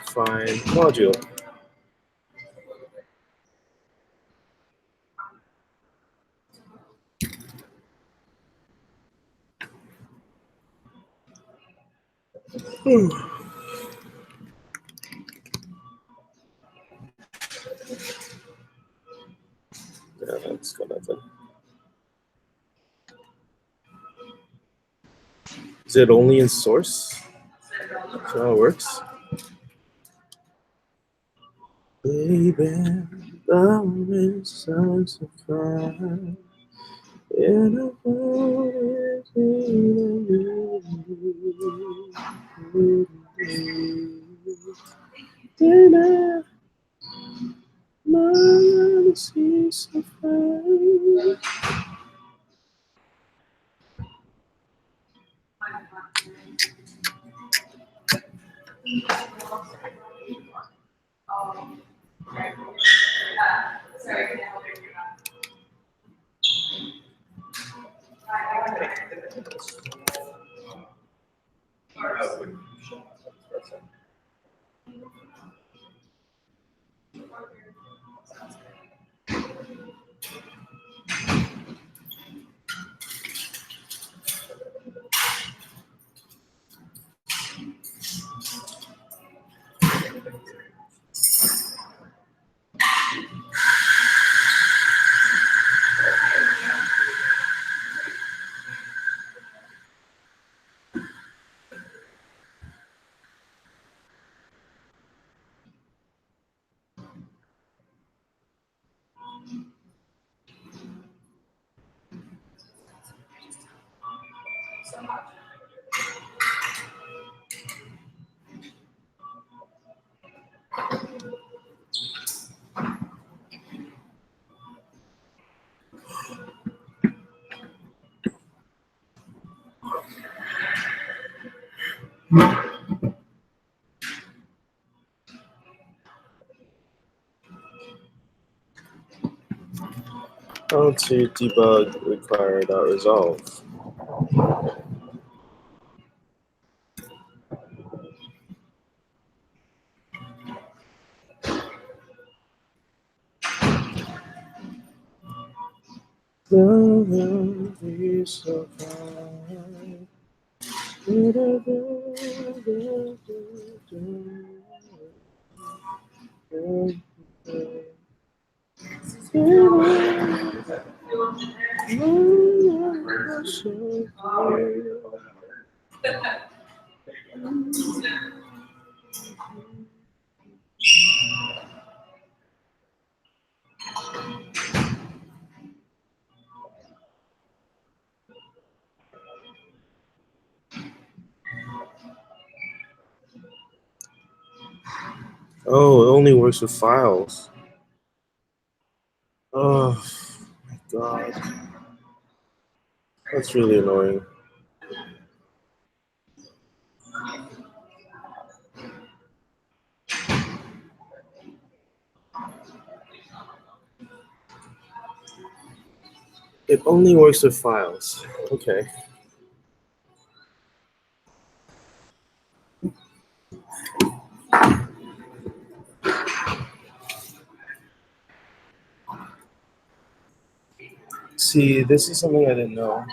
find module. Yeah, that's got nothing. Is it only in source? That's how it works. Baby, love is such a crime. And I wanted you. And I, my love is so fine. How to debug require.resolve. Love is so fine. Oh, it only works with files. Oh my god. That's really annoying. It only works with files. Okay. See, this is something I didn't know.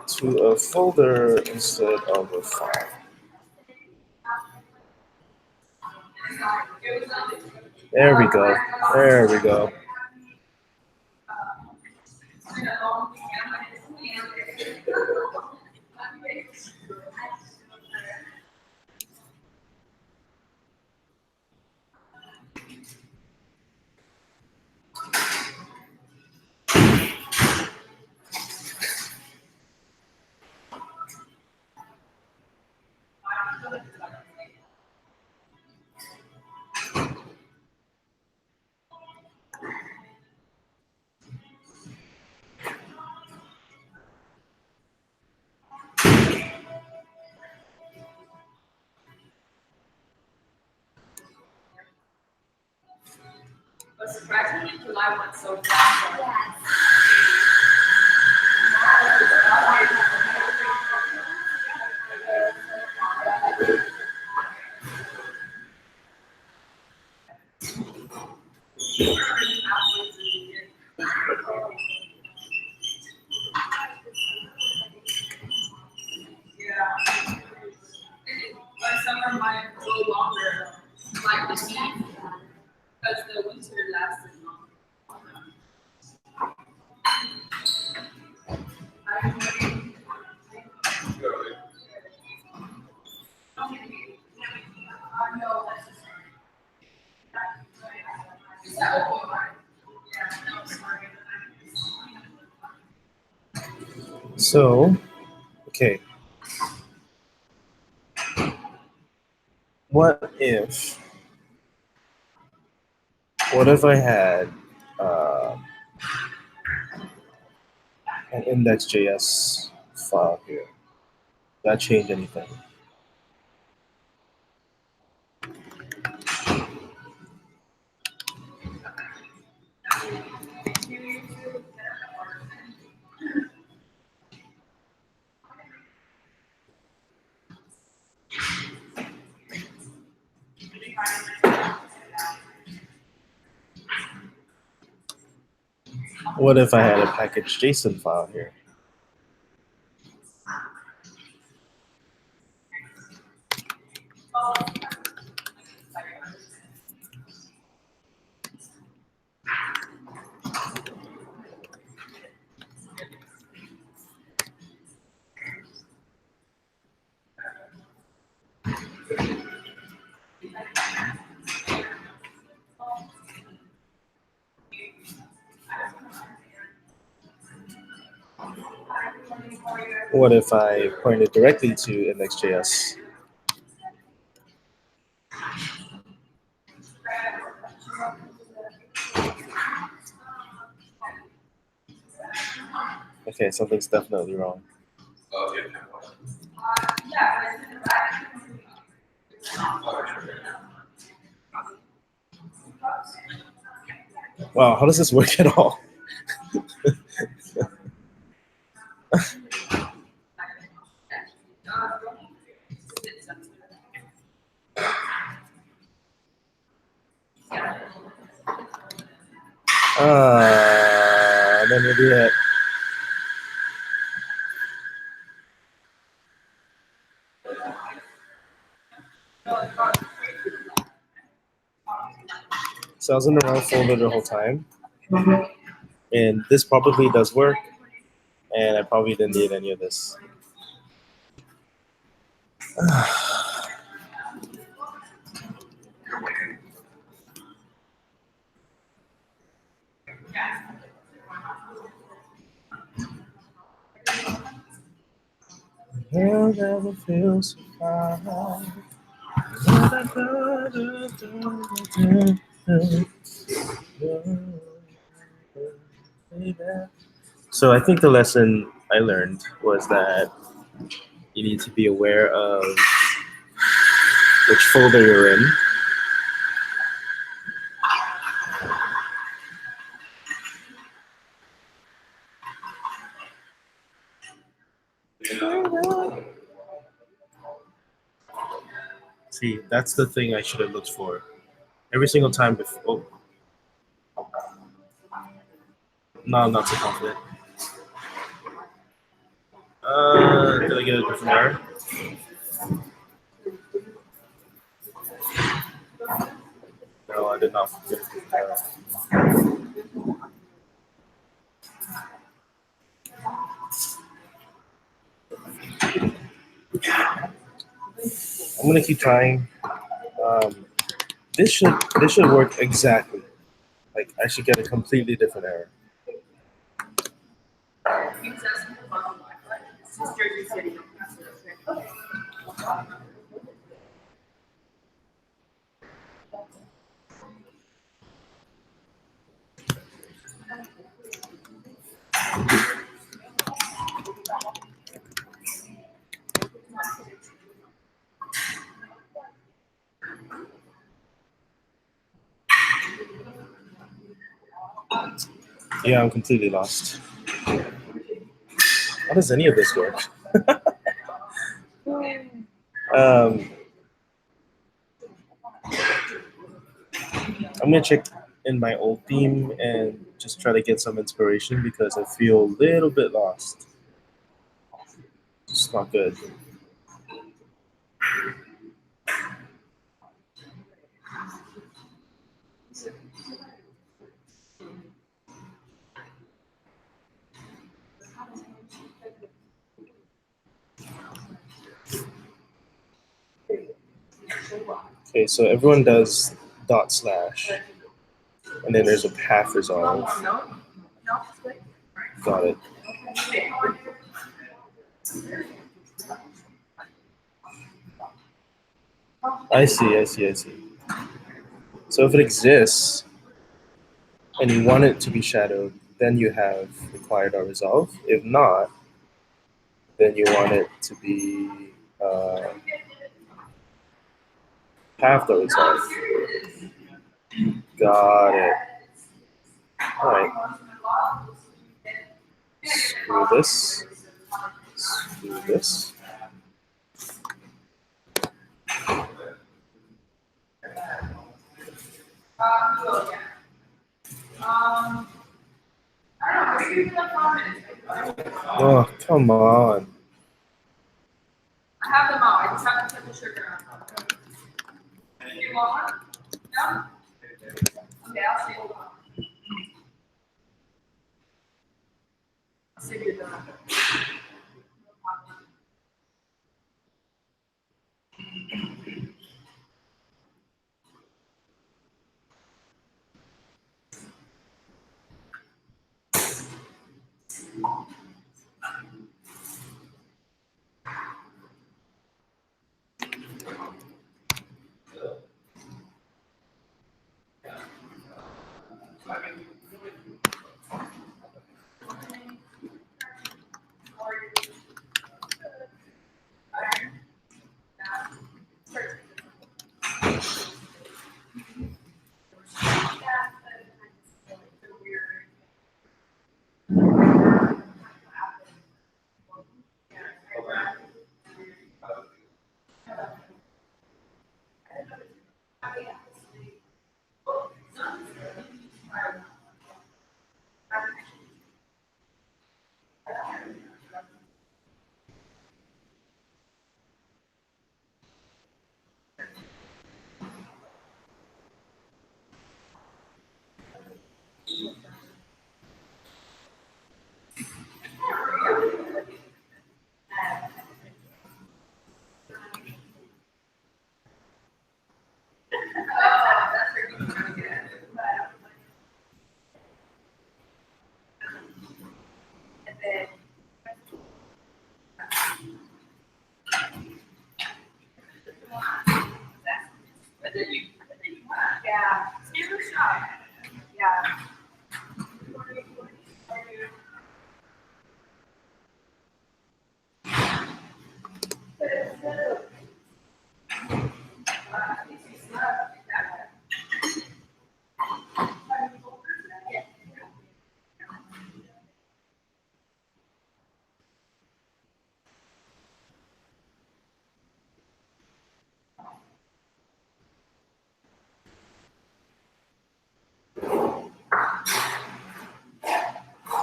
to a folder instead of a file. There we go. There we go. But surprisingly, July went so fast. Yeah. But summer might go longer, like the heat, because the winter lasted long. So, okay. What if I had an index.js file here? Does that change anything? What if I had a package JSON file here? What if I pointed directly to index.js? Okay, something's definitely wrong. Wow, how does this work at all? Let me do that. So I was in the wrong folder the whole time. And this probably does work. And I probably didn't need any of this. Hell never feels so fine. So I think the lesson I learned was that you need to be aware of which folder you're in. See, that's the thing I should have looked for. Every single time before. Oh. No, I'm not so confident. Did I get a different error? No, I did not get a different error. I'm gonna keep trying. This should work exactly. Like I should get a completely different error. Yeah, I'm completely lost. How does any of this work? I'm gonna check in my old theme and just try to get some inspiration because I feel a little bit lost. It's not good. Okay, so everyone does dot slash, and then there's a path resolve. Got it. I see. So if it exists and you want it to be shadowed, then you have required or resolve. If not, then you want it to be path or resolve. Got it. All right. Screw this. Screw this. Oh, come on. I have them all. I just have to put the sugar on. You want one? No? Okay, I'll see you. I'll see you done. Yeah. Give it a shot. Yeah.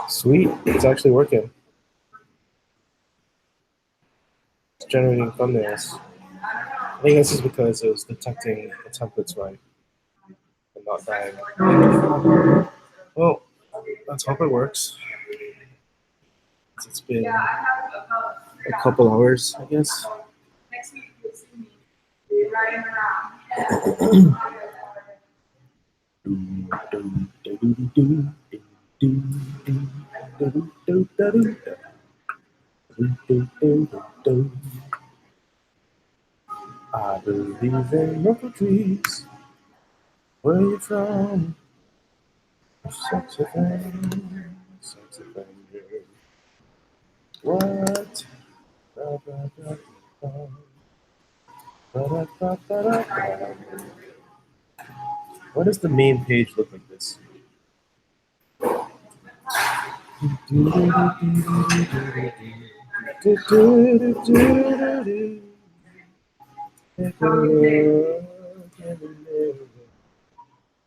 Sweet, it's actually working. generating thumbnails. I think this is because it was detecting the templates right and not dying. Well, let's hope it works. It's been a couple hours, I guess. Next week you'll see me riding around. I believe in local trees. Where you from? Sex offender. Sex offender. What? Why does the main page look like this?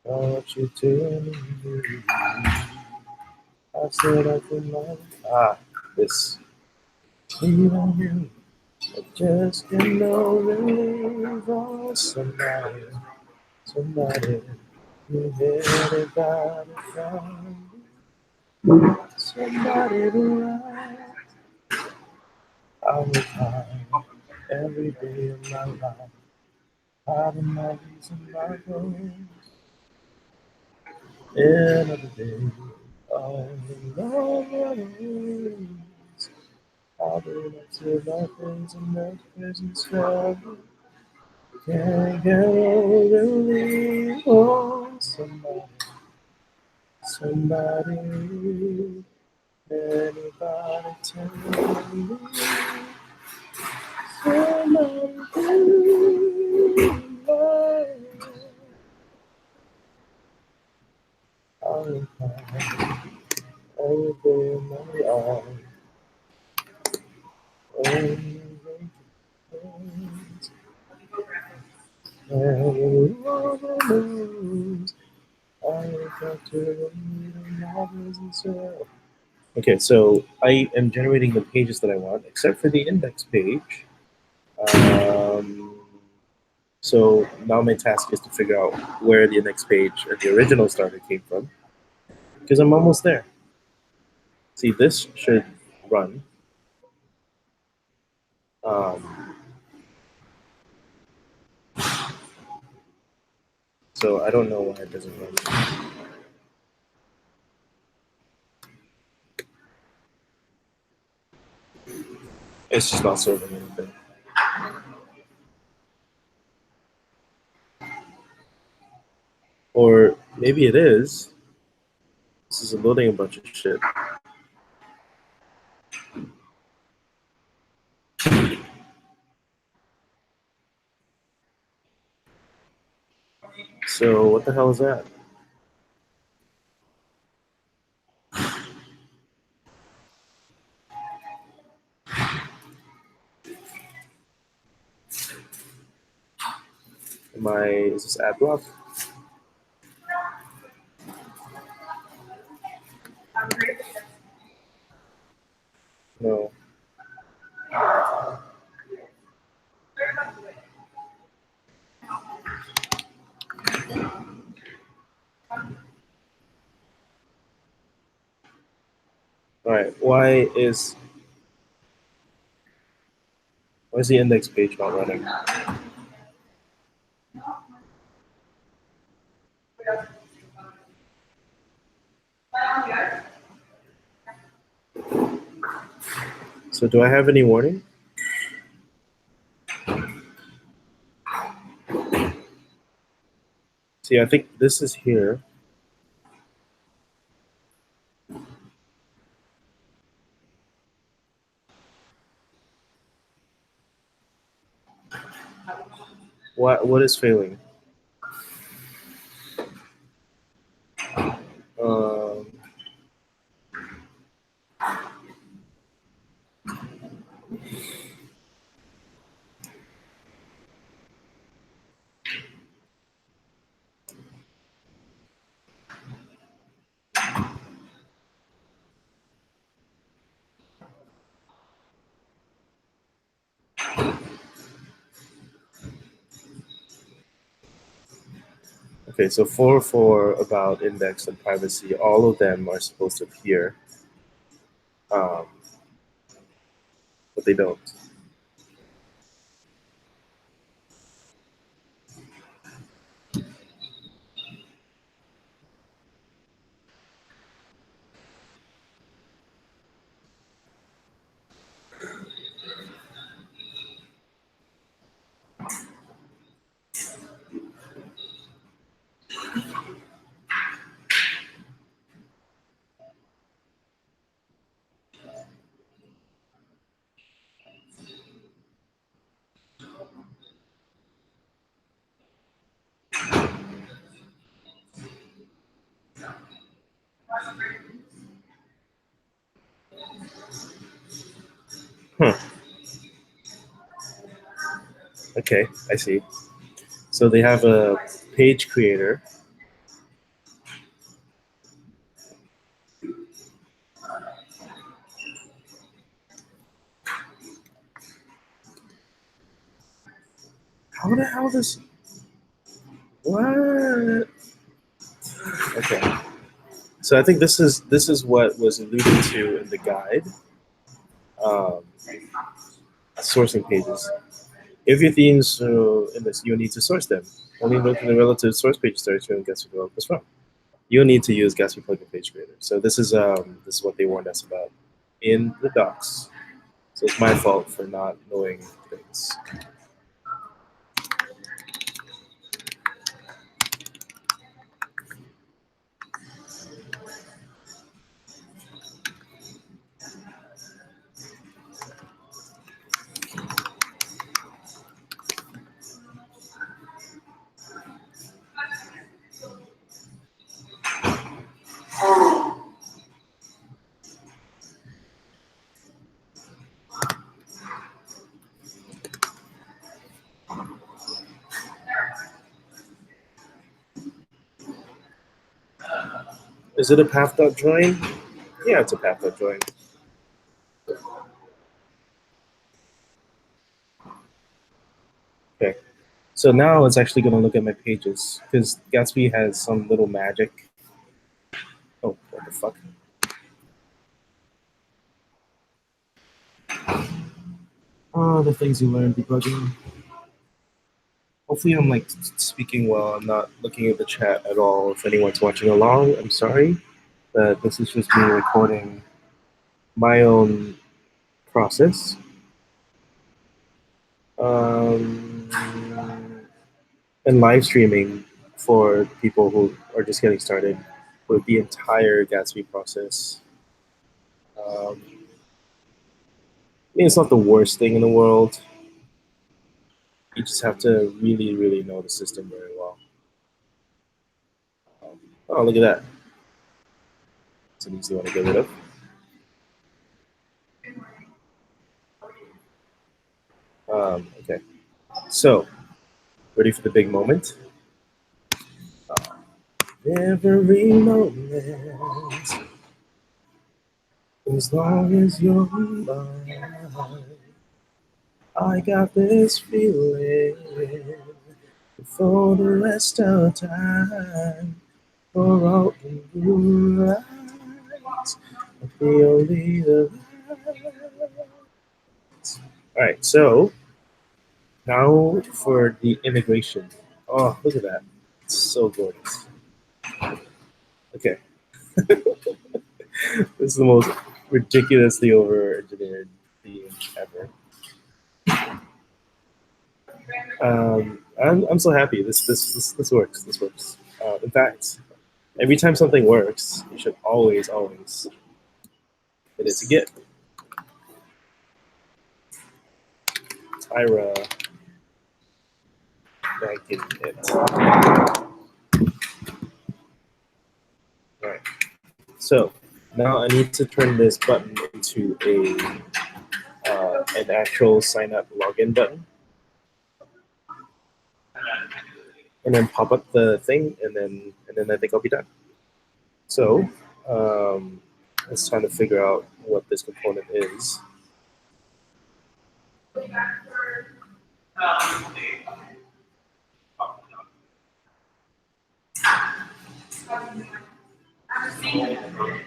What you telling me? I said I could love. This. Leave on you. I just can know relieve on somebody. Somebody. You had anybody from somebody to love. I was high every day of my life. Out of my reason, my goals. End of the day. All alone. I'll be next to my things and my presence forever. Can't get over me. Oh, somebody, somebody, anybody tell me. I'll cry every day of my life. Okay, so I am generating the pages that I want, except for the index page. So now my task is to figure out where the index page or the original starter came from, because I'm almost there. See, this should run. So I don't know why it doesn't run. It's just not serving anything. Or maybe it is. This is loading a bunch of shit. So what the hell is that? Is this ad block? No. All right. Why is the index page not running? So do I have any warning? See, I think this is here. What is failing? Um, Okay, so 404 about index and privacy, all of them are supposed to appear, but they don't. Okay, I see. So they have a page creator. How the hell does what? Okay, so I think this is what was alluded to in the guide. Um, Sourcing pages. If your themes in this, you need to source them. Only look at the relative source page starts and Gatsby developers from. You'll need to use Gatsby plugin page creator. So this is what they warned us about in the docs. So it's my fault for not knowing things. Is it a path.join? Yeah, it's a path.join. Okay. So now it's actually going to look at my pages because Gatsby has some little magic. Oh, what the fuck? Oh, the things you learn debugging. Hopefully I'm like speaking well. I'm not looking at the chat at all. If anyone's watching along, I'm sorry. But this is just me recording my own process. And live streaming for people who are just getting started with the entire Gatsby process. I mean, it's not the worst thing in the world. You just have to really, really know the system very well. Oh, look at that. It's an easy one to get rid of. Okay, so ready for the big moment? Every moment, as long as you're mine, I got this feeling for the rest of time. For all the moonlight, I feel the light. All right, so now for the immigration. Oh, look at that. It's so gorgeous. Okay. This is the most ridiculously over-engineered theme ever. I'm so happy. This works. This works. In fact, every time something works, you should always hit it to Git. Tyra banking it. All right. So now I need to turn this button into an actual sign up login button, and then pop up the thing, and then I think I'll be done. So let's try to figure out what this component is. I've seen them.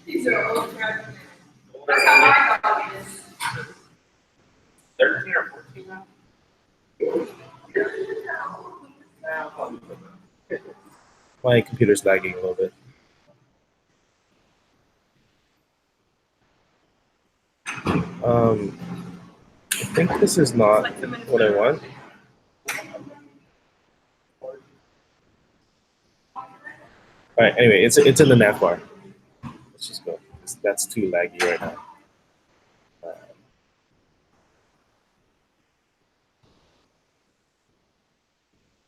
These are old friends. That's how my dog is. 13 or 14 now? My computer's lagging a little bit. I think this is not what I want. All right. Anyway, it's in the nav bar. Let's just go. That's too laggy right now.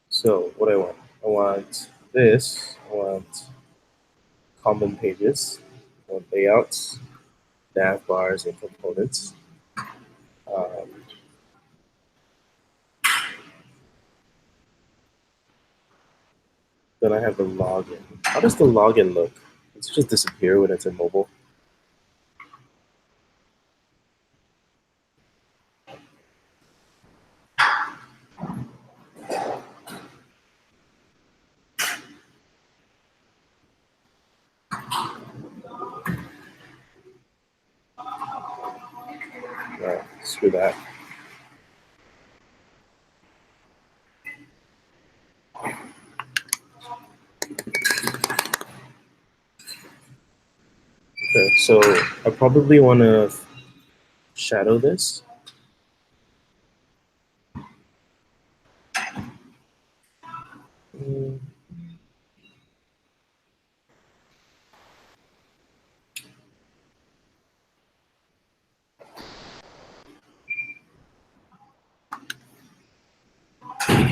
So what I want this. I want common pages. I want layouts, nav bars, and components. Then I have the login. How does the login look? Does it just disappear when it's in mobile? Alright, screw that. Okay, so I probably want to shadow this. Mm.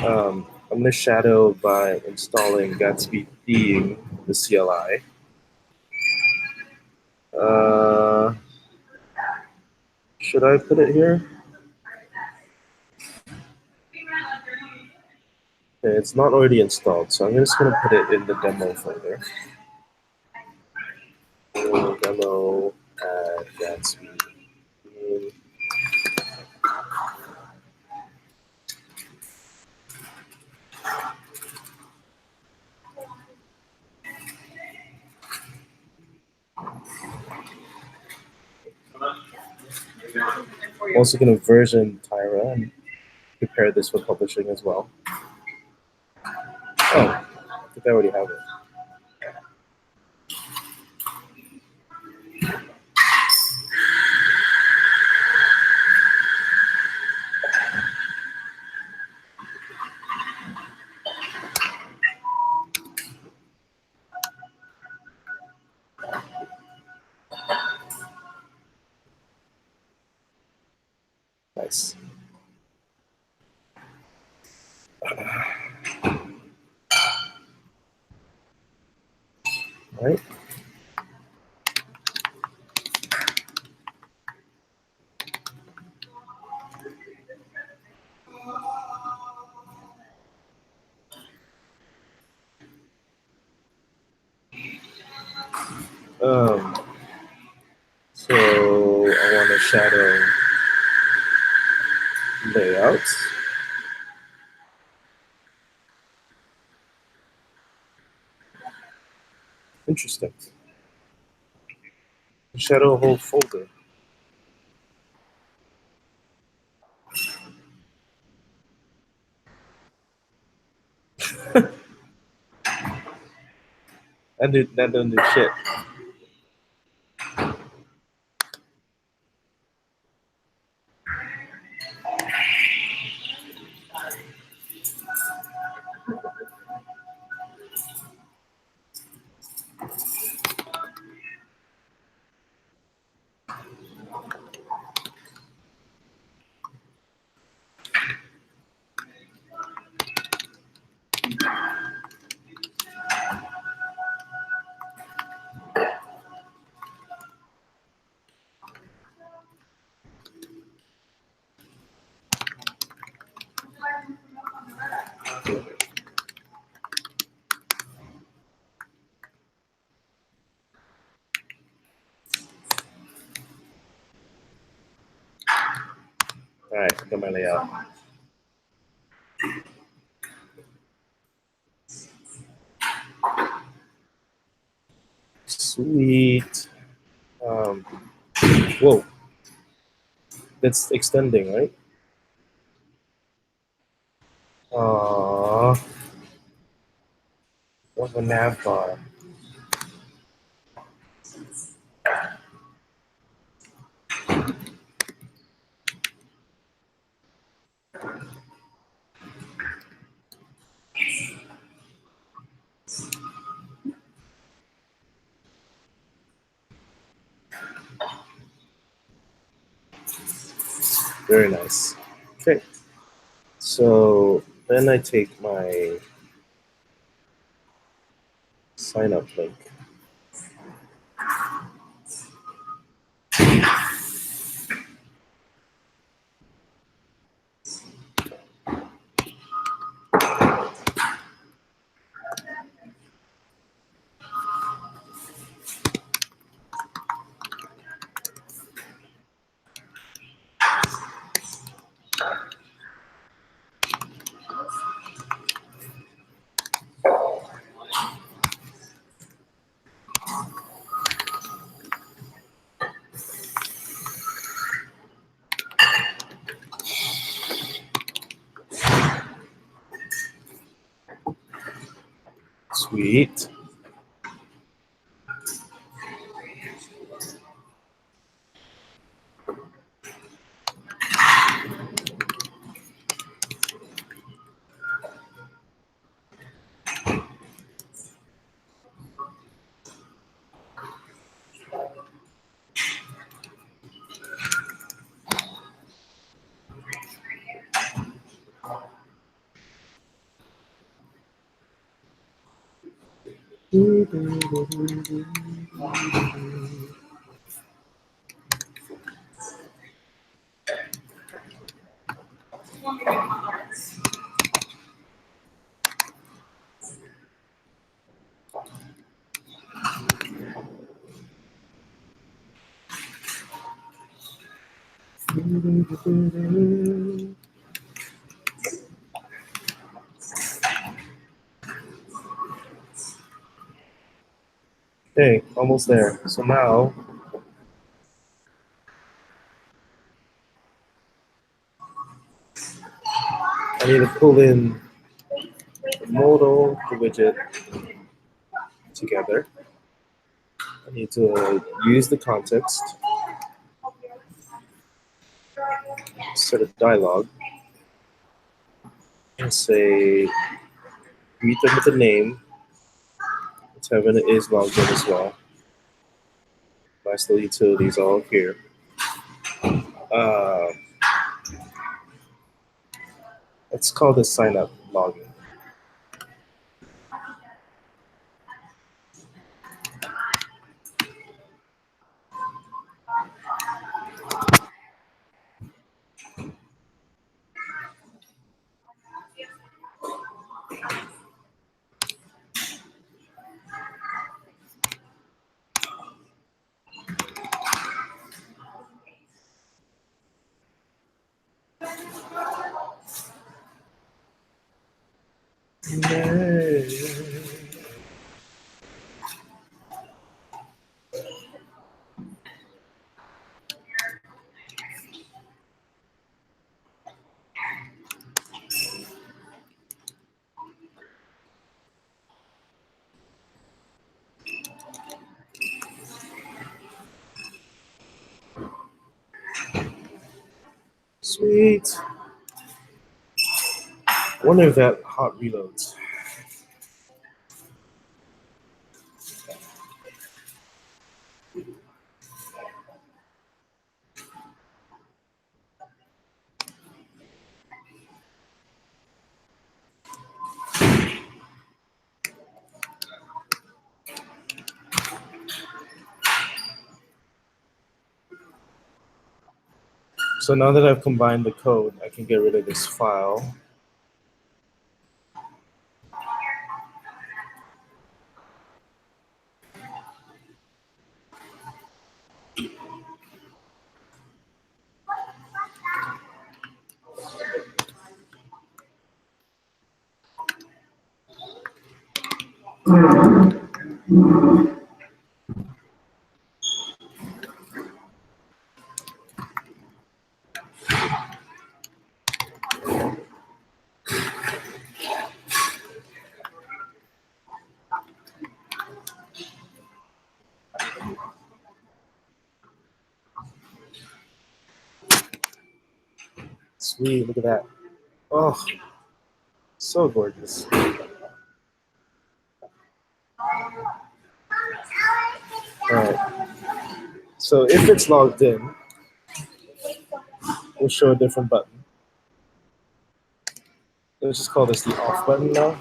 I'm going to shadow by installing Gatsby theme, the CLI. Should I put it here? Okay, it's not already installed, so I'm just going to put it in the demo folder. Demo at Gatsby. I'm also going to version Tyra and prepare this for publishing as well. Oh, I think I already have it. Nice. All right. So I want to shadow layouts. Interesting. Shadow a whole folder. That don't do shit. All right, got my layout. Sweet. Whoa. That's extending, right? Aww. What a nav bar. Very nice. Okay. So then I take my sign up link. Sweet. Okay, almost there. So now I need to pull in the modal, the widget together. I need to use the context, set a dialog, and say greet them with a name. Tevin is logged in as well. My still utilities all here. Let's call this sign up login. Sweet. I wonder if that hot reloads. So now that I've combined the code, I can get rid of this file. sweet. Look at that. Oh, so gorgeous. All right. So if it's logged in, we'll show a different button. Let's just call this the off button now.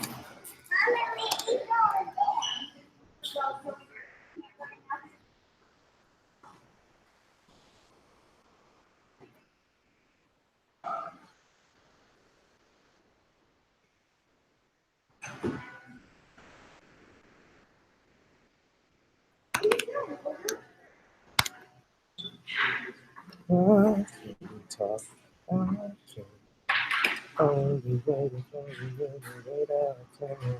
I can't talk. I can't. Only waiting for you every way that I can.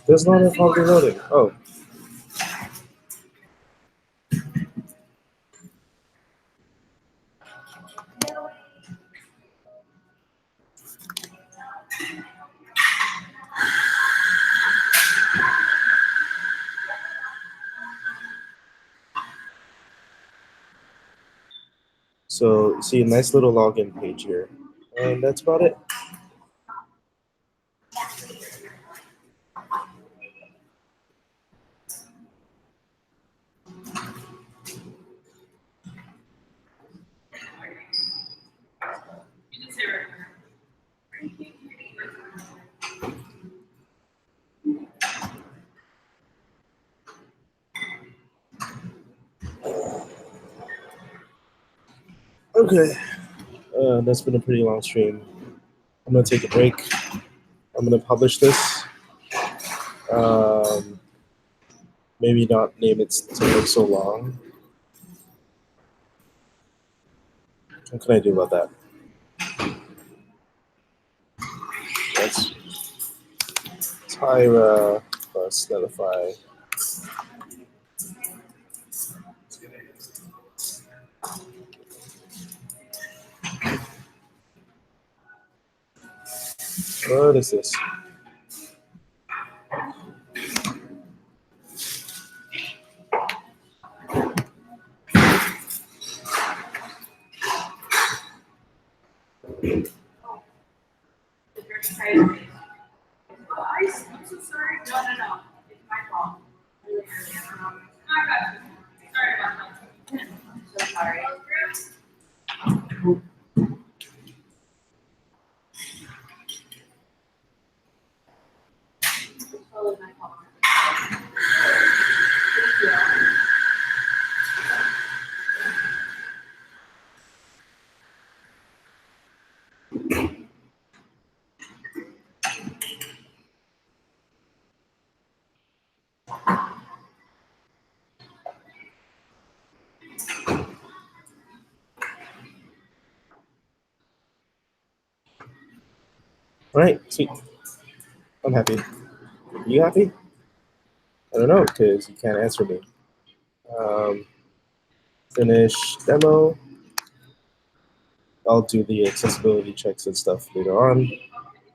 There's not enough hardly loading. Oh. So you see a nice little login page here. And that's about it. You can say right Okay. That's been a pretty long stream. I'm gonna take a break. I'm gonna publish this. Maybe not name it to take so long. What can I do about that? That's Tyra plus Netlify. What is this? I'm so sorry. No. It's my fault. I got you. Sorry about that. I'm so sorry. Totally my fault. All right, sweet. I'm happy. You happy? I don't know, because you can't answer me. Finish demo. I'll do the accessibility checks and stuff later on.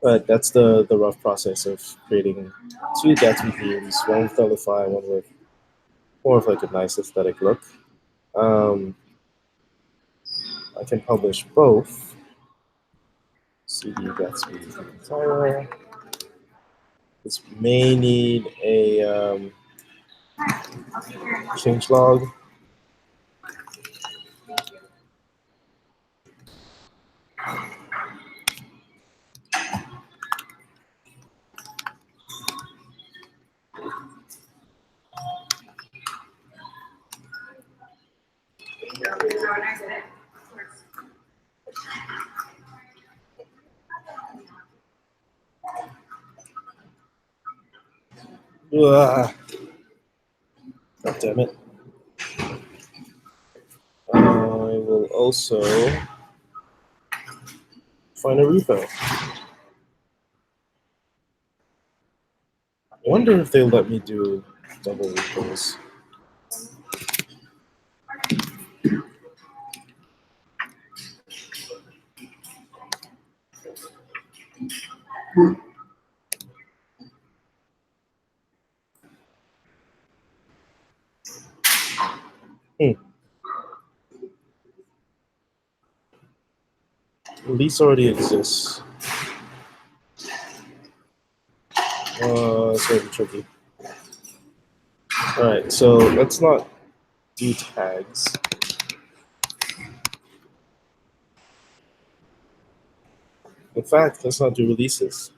But that's the rough process of creating two Gatsby themes, one with Netlify, one with more of like a nice aesthetic look. I can publish both. CD Gatsby Tyra. This may need a change log. nice day. Ugh. God damn it. I will also find a repo. I wonder if they'll let me do double repos. Lease already exists. It's gonna be tricky. All right, so let's not do tags. In fact, let's not do releases.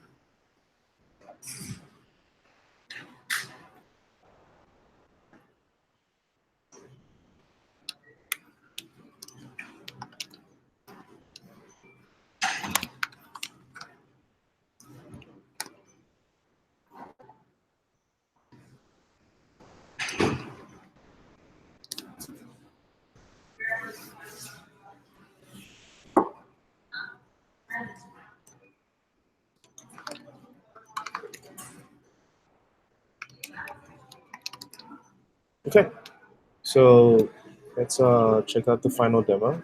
Okay, so let's check out the final demo.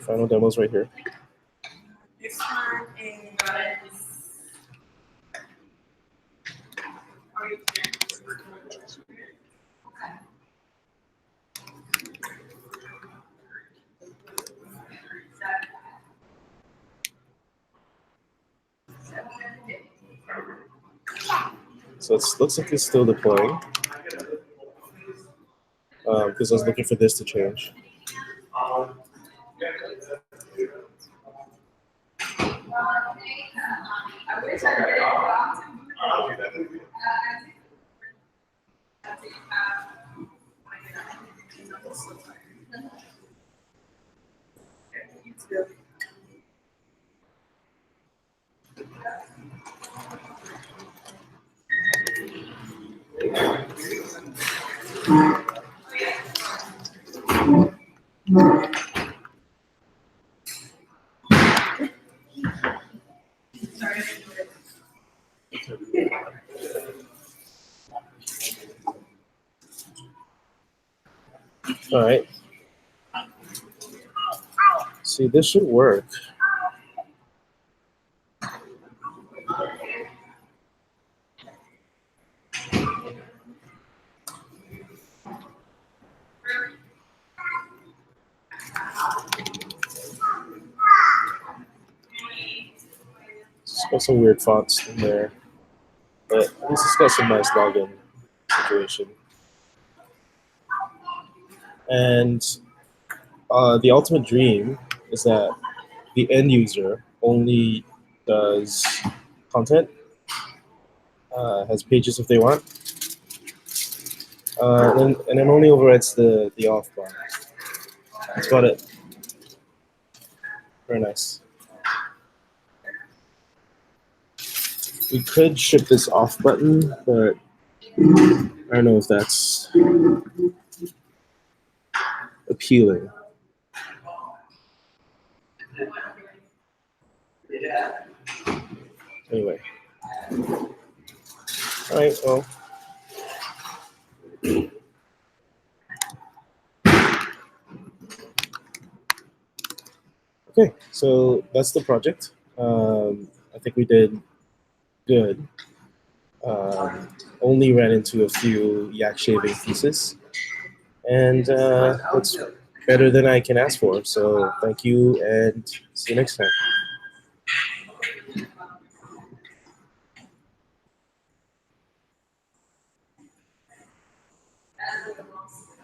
Final demo's right here. This one is. So it looks like it's still deploying because I was looking for this to change. I wish I did All right. See, this should work. It's got some weird fonts in there, but at least it's got some nice login situation. And the ultimate dream is that the end user only does content, has pages if they want, and then only overrides the off bar. That's about it. Very nice. We could ship this off button, but I don't know if that's appealing. Anyway. All right, well. Okay, so that's the project. I think we did good. Only ran into a few yak shaving pieces, and that's better than I can ask for. So thank you, and see you next time. else.